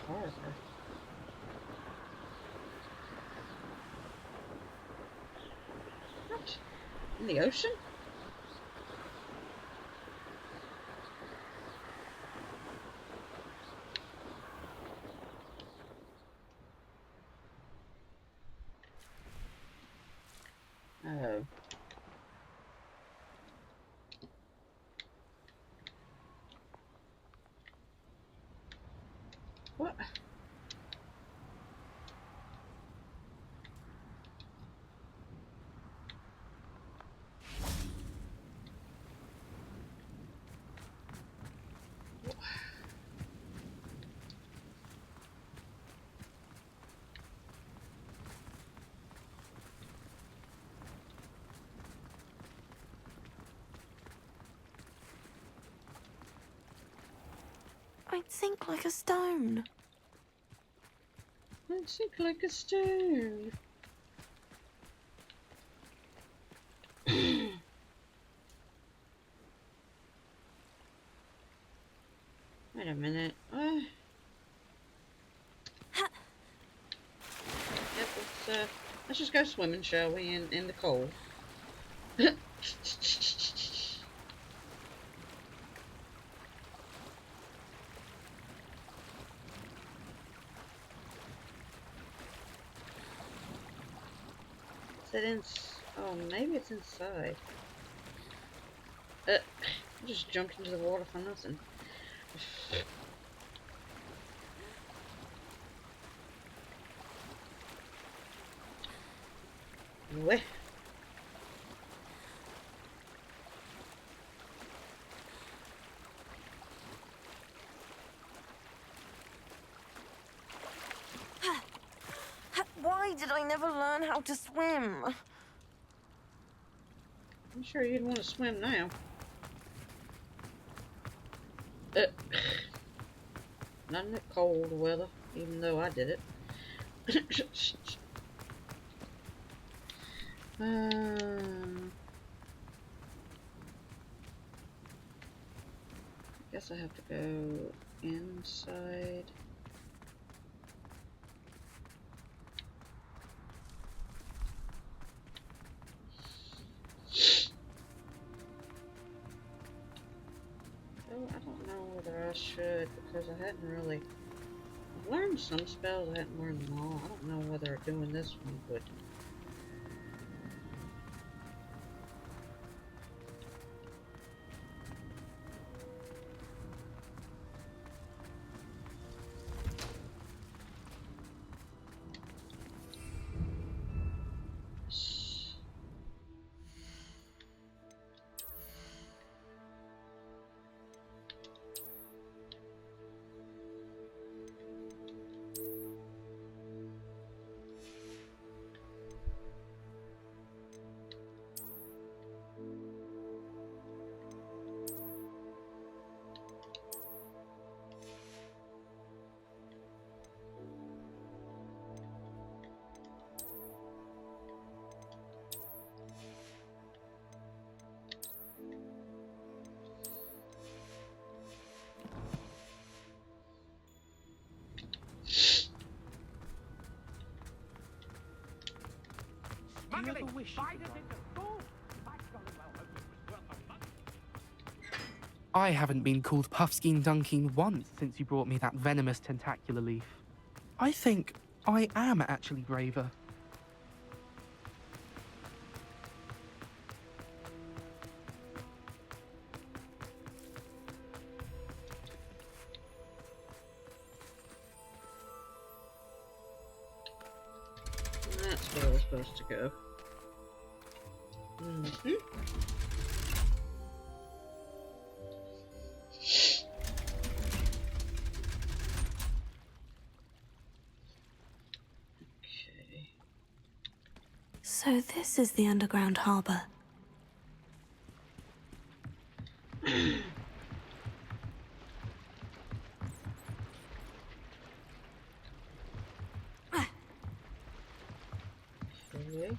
S1: Harbor. What? In the ocean? Oh. What?
S7: I'd sink like a stone.
S1: I'd sink like a stone. Wait a minute. Yep, let's just go swimming, shall we, in the cold. Oh, maybe it's inside. I just jumped into the water for nothing. Where?
S7: Why did I never learn how to swim?
S1: I'm sure you'd want to swim now. Not in the cold weather, even though I did it. I guess I have to go inside. I don't know whether I should, because I hadn't really... I've learned some spells, I hadn't learned them all. I don't know whether doing this one would...
S3: I haven't been called Puffskein Dunking once since you brought me that venomous tentacular leaf. I think I am actually braver.
S1: supposed to go. Okay.
S7: So this is the underground harbor.
S1: Okay.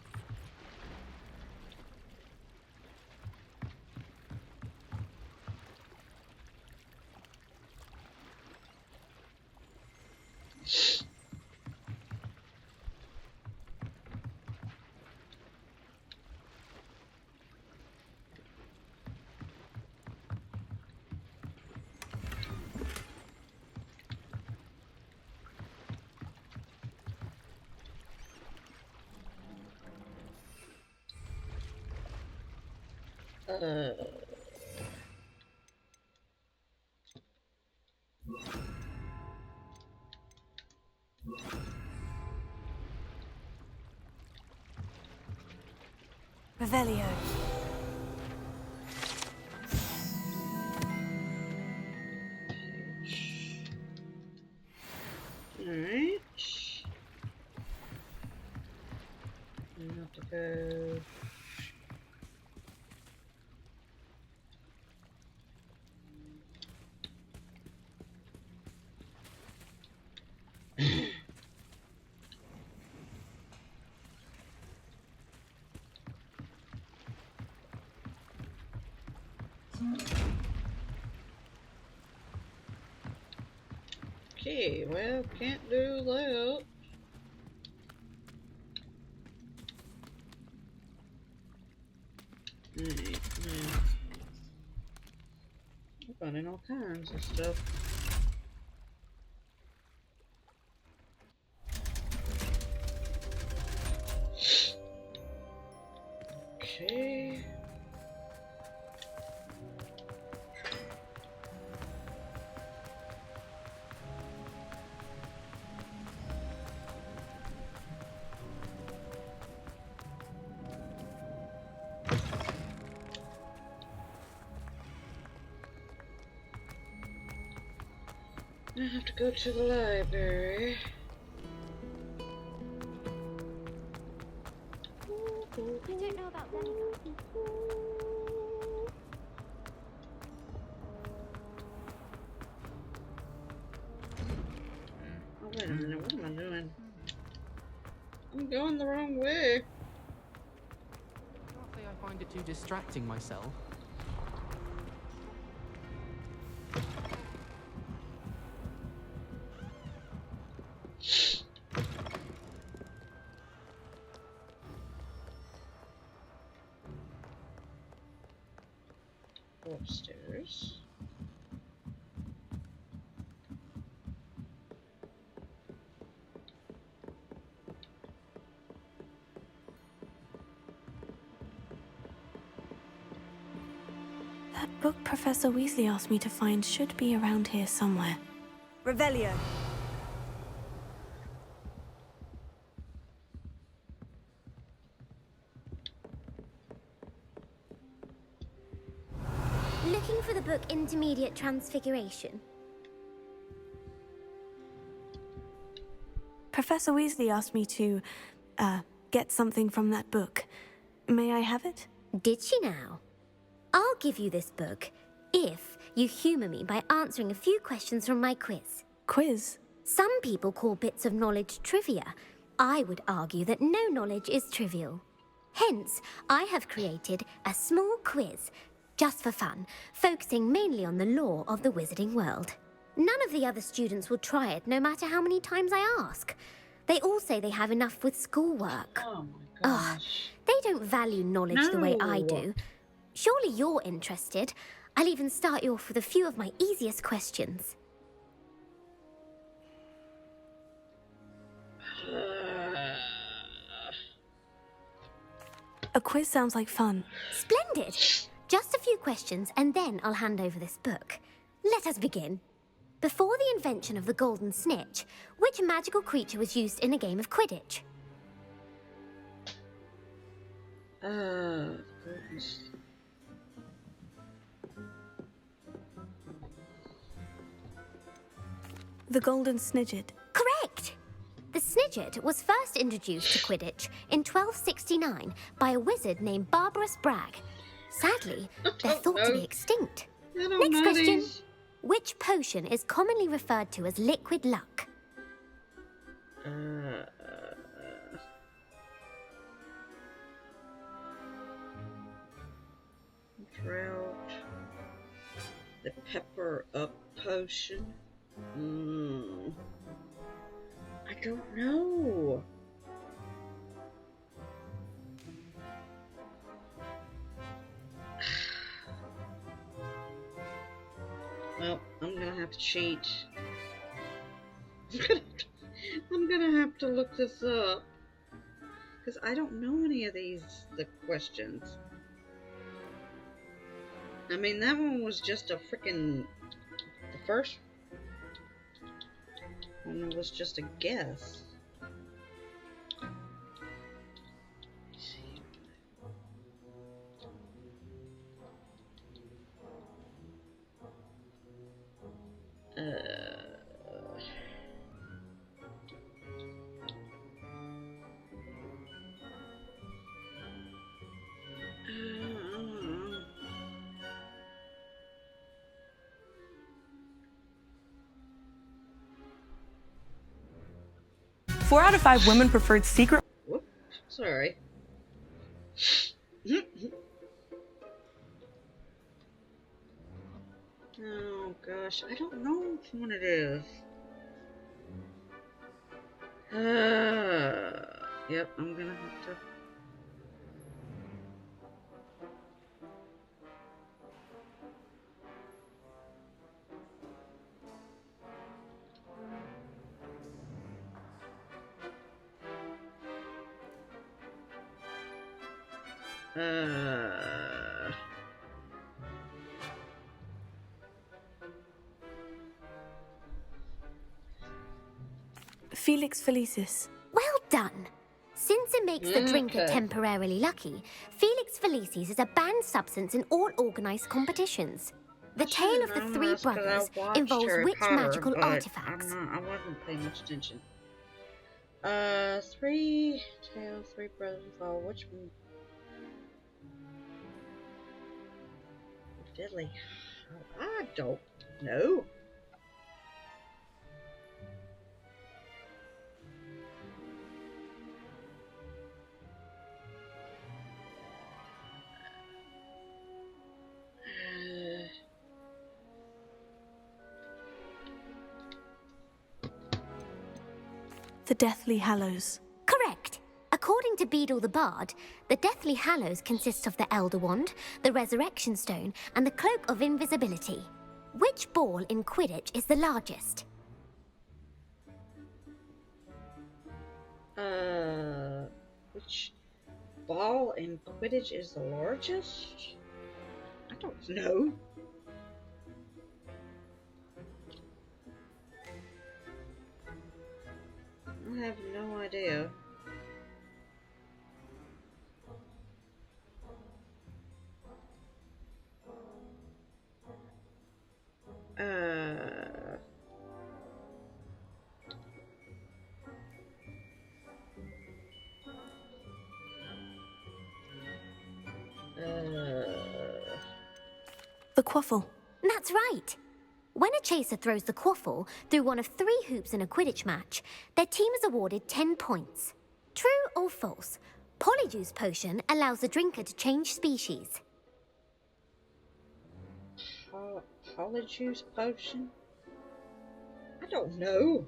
S7: Revelio.
S1: Alright. We have to go. Okay, well, can't do that. Alright, now. I'm finding all kinds of stuff. Okay. I have to go to the library.
S2: I don't know about them.
S1: Oh, wait a minute, what am I doing? I'm going the wrong way.
S3: Can't say I find it too distracting myself.
S1: Go upstairs.
S7: That book Professor Weasley asked me to find should be around here somewhere.
S17: Revelio.
S2: Looking for the book Intermediate Transfiguration.
S7: Professor Weasley asked me to, get something from that book. May I have it?
S2: Did she now? I'll give you this book if you humour me by answering a few questions from my quiz.
S7: Quiz?
S2: Some people call bits of knowledge trivia. I would argue that no knowledge is trivial. Hence, I have created a small quiz, just for fun, focusing mainly on the lore of the wizarding world. None of the other students will try it, no matter how many times I ask. They all say they have enough with schoolwork.
S1: Oh my gosh.
S2: They don't value knowledge the way I do. Surely you're interested. I'll even start you off with a few of my easiest questions.
S7: A quiz sounds like fun.
S2: Splendid! Just a few questions, and then I'll hand over this book. Let us begin. Before the invention of the Golden Snitch, which magical creature was used in a game of Quidditch?
S1: Goodness.
S6: The Golden Snidget.
S2: Correct! The Snidget was first introduced to Quidditch in 1269 by a wizard named Barbarous Bragg. Sadly, they're thought to be extinct. Next question. Which potion is commonly referred to as liquid luck?
S1: Drought. The pepper up potion. I don't know. Well, I'm gonna have to cheat. I'm gonna have to look this up. Because I don't know any of the questions. I mean, that one was just a freaking... The first one was just a guess.
S17: Four out of 5 women preferred secret.
S1: Whoop, sorry. Oh gosh, I don't know which one it is. Yep, I'm gonna have to.
S6: Felix Felicis.
S2: Well done. Since it makes the drinker
S6: Okay.
S2: temporarily lucky, Felix Felicis is a banned substance in all organised competitions. The tale of the three
S1: That's 'cause I
S2: brothers
S1: watched
S2: involves
S1: Harry
S2: which
S1: Potter,
S2: magical
S1: but
S2: artifacts?
S1: I wasn't paying much attention. Three tales, three brothers involved. Which one? Deadly. I don't know.
S6: The Deathly Hallows.
S2: Correct. According to Beedle the Bard, the Deathly Hallows consists of the Elder Wand, the Resurrection Stone, and the Cloak of Invisibility. Which ball in Quidditch is the largest?
S1: Which ball in Quidditch is the largest? I don't know. I have no idea.
S6: The Quaffle.
S2: That's right. When a chaser throws the quaffle through one of 3 hoops in a Quidditch match, their team is awarded 10 points. True or false? Polyjuice Potion allows the drinker to change species.
S1: Polyjuice Potion? I don't know.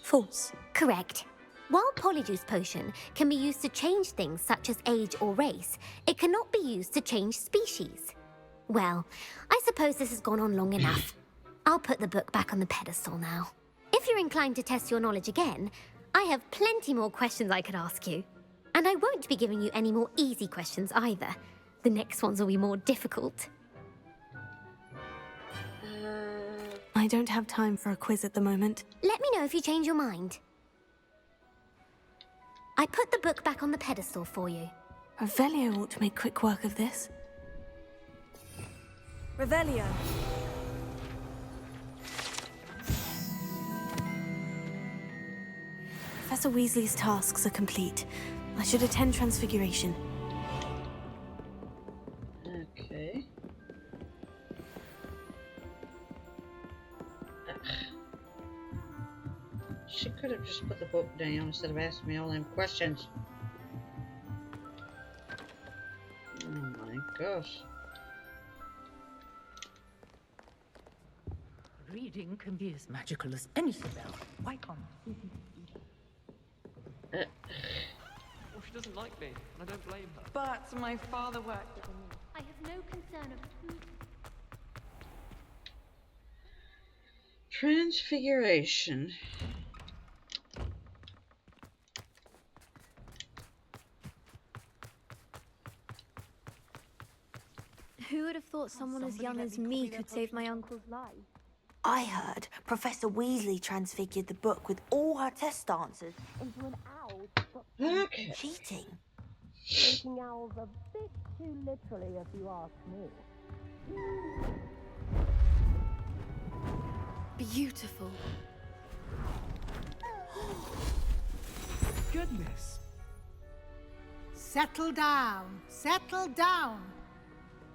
S6: False.
S2: Correct. While Polyjuice Potion can be used to change things such as age or race, it cannot be used to change species. Well, I suppose this has gone on long enough. I'll put the book back on the pedestal now. If you're inclined to test your knowledge again, I have plenty more questions I could ask you. And I won't be giving you any more easy questions either. The next ones will be more difficult.
S7: I don't have time for a quiz at the moment.
S2: Let me know if you change your mind. I put the book back on the pedestal for you.
S7: Revelio ought to make quick work of this. Revelio. Professor Weasley's tasks are complete. I should attend Transfiguration.
S1: Okay. She could have just put the book down instead of asking me all them questions. Oh my gosh.
S18: Reading can be as magical as anything else. Why can't it?
S19: Well, she doesn't like me, and I don't blame her.
S17: But my father worked with me.
S2: I have no concern of who...
S1: Transfiguration.
S20: Who would have thought someone as young as me could save my uncle's life?
S21: I heard Professor Weasley transfigured the book with all her test answers into an owl.
S1: Okay.
S21: Cheating.
S22: Taking owls a bit too literally, if you ask me.
S6: Beautiful.
S11: Goodness. Settle down. Settle down.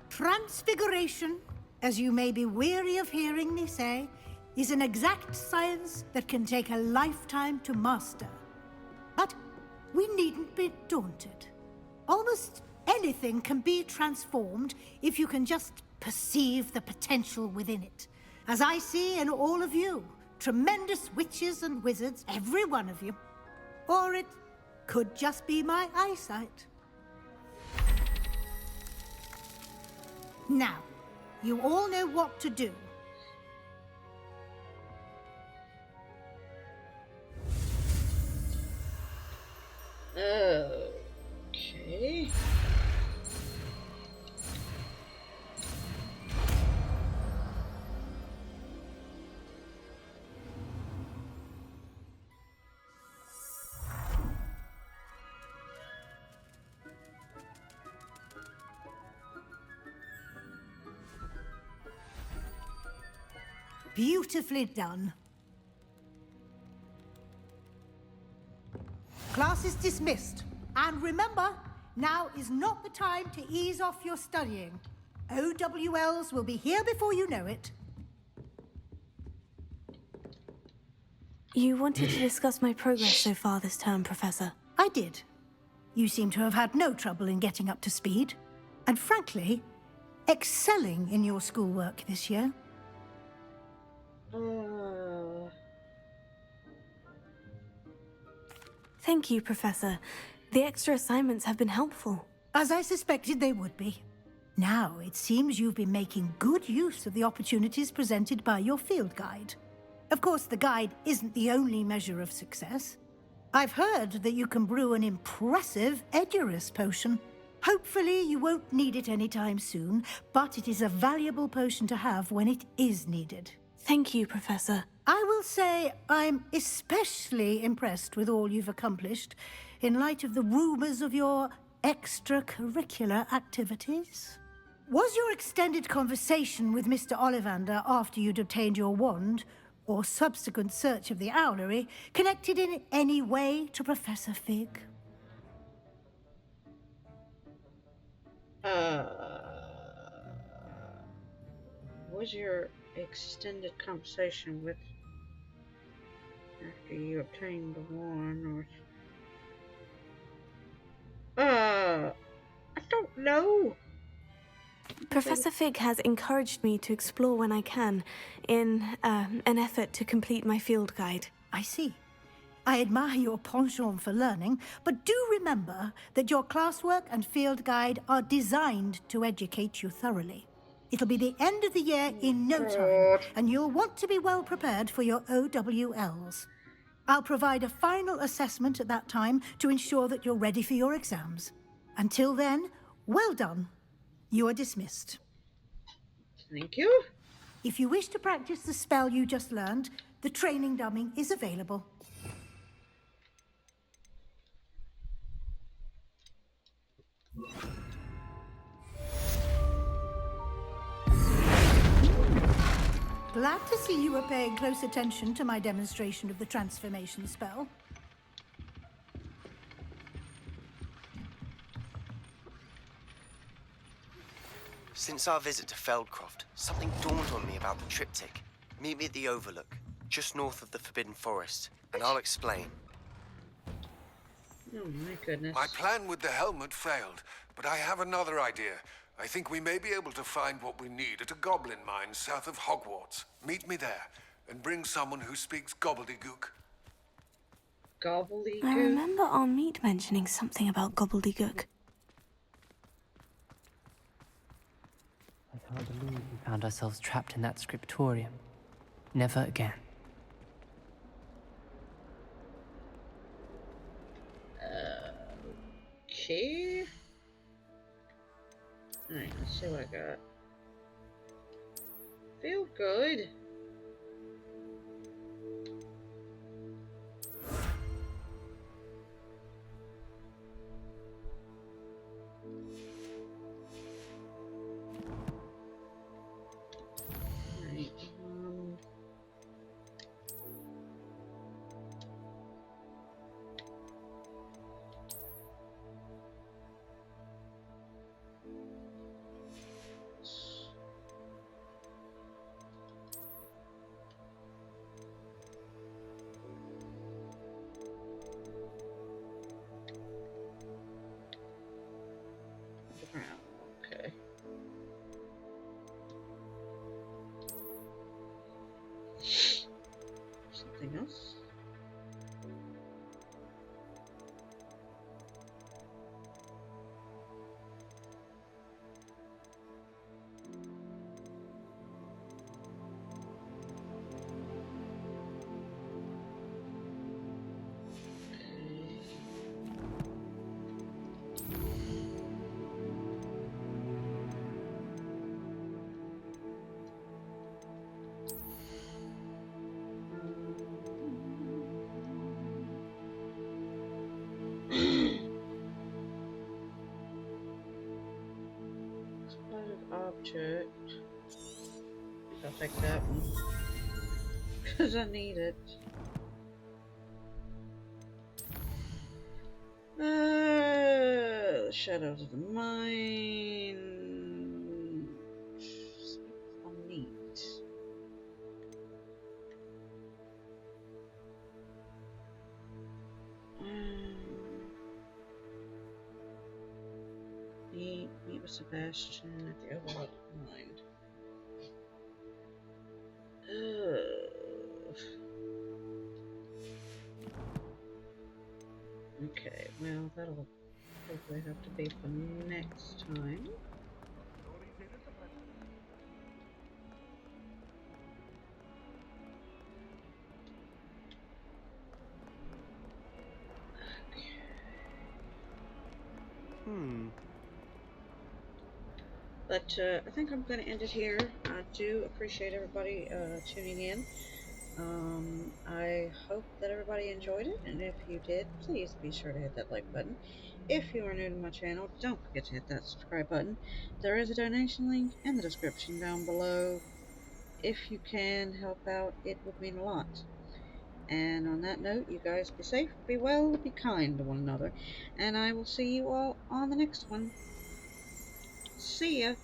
S11: Transfiguration, as you may be weary of hearing me say, is an exact science that can take a lifetime to master. But we needn't be daunted. Almost anything can be transformed if you can just perceive the potential within it. As I see in all of you, tremendous witches and wizards, every one of you. Or it could just be my eyesight. Now, you all know what to do.
S1: Okay.
S11: Beautifully done. Class is dismissed. And remember, now is not the time to ease off your studying. OWLs will be here before you know it.
S7: You wanted to discuss my progress so far this term, Professor.
S11: I did. You seem to have had no trouble in getting up to speed. And frankly, excelling in your schoolwork this year.
S7: Thank you, Professor. The extra assignments have been helpful.
S11: As I suspected they would be. Now, it seems you've been making good use of the opportunities presented by your field guide. Of course, the guide isn't the only measure of success. I've heard that you can brew an impressive Edurus potion. Hopefully, you won't need it anytime soon, but it is a valuable potion to have when it is needed.
S7: Thank you, Professor.
S11: I will say I'm especially impressed with all you've accomplished in light of the rumors of your extracurricular activities. Was your extended conversation with Mr. Ollivander after you'd obtained your wand, or subsequent search of the owlery, connected in any way to Professor Fig?
S1: Was your extended conversation with after you obtained the wand, or I don't know.
S7: Professor Fig has encouraged me to explore when I can, in an effort to complete my field guide.
S11: I see. I admire your penchant for learning, but do remember that your classwork and field guide are designed to educate you thoroughly. It'll be the end of the year in no time, and you'll want to be well prepared for your OWLs. I'll provide a final assessment at that time to ensure that you're ready for your exams. Until then, well done. You are dismissed.
S1: Thank you.
S11: If you wish to practice the spell you just learned, the training dummy is available. Glad to see you were paying close attention to my demonstration of the transformation spell.
S4: Since our visit to Feldcroft, something dawned on me about the triptych. Meet me at the Overlook, just north of the Forbidden Forest, and I'll explain.
S1: Oh my goodness.
S8: My plan with the helmet failed, but I have another idea. I think we may be able to find what we need at a goblin mine south of Hogwarts. Meet me there, and bring someone who speaks gobbledygook.
S1: Gobbledygook?
S7: I remember our meet mentioning something about gobbledygook.
S12: I can't believe we found ourselves trapped in that scriptorium. Never again.
S1: Okay. Alright, let's see what I got. Feel good. Alright, okay. Something else? Object. I'll take that one because I need it. The shadows of the mine. I'll need. Meet with Sebastian at the Overlook Mine. Okay, well, that'll hopefully have to be for next time. But I think I'm going to end it here. I do appreciate everybody tuning in. I hope that everybody enjoyed it, and if you did, please be sure to hit that like button. If you are new to my channel, don't forget to hit that subscribe button. There is a donation link in the description down below. If you can help out, it would mean a lot. And on that note, you guys be safe, be well, be kind to one another, and I will see you all on the next one. See ya!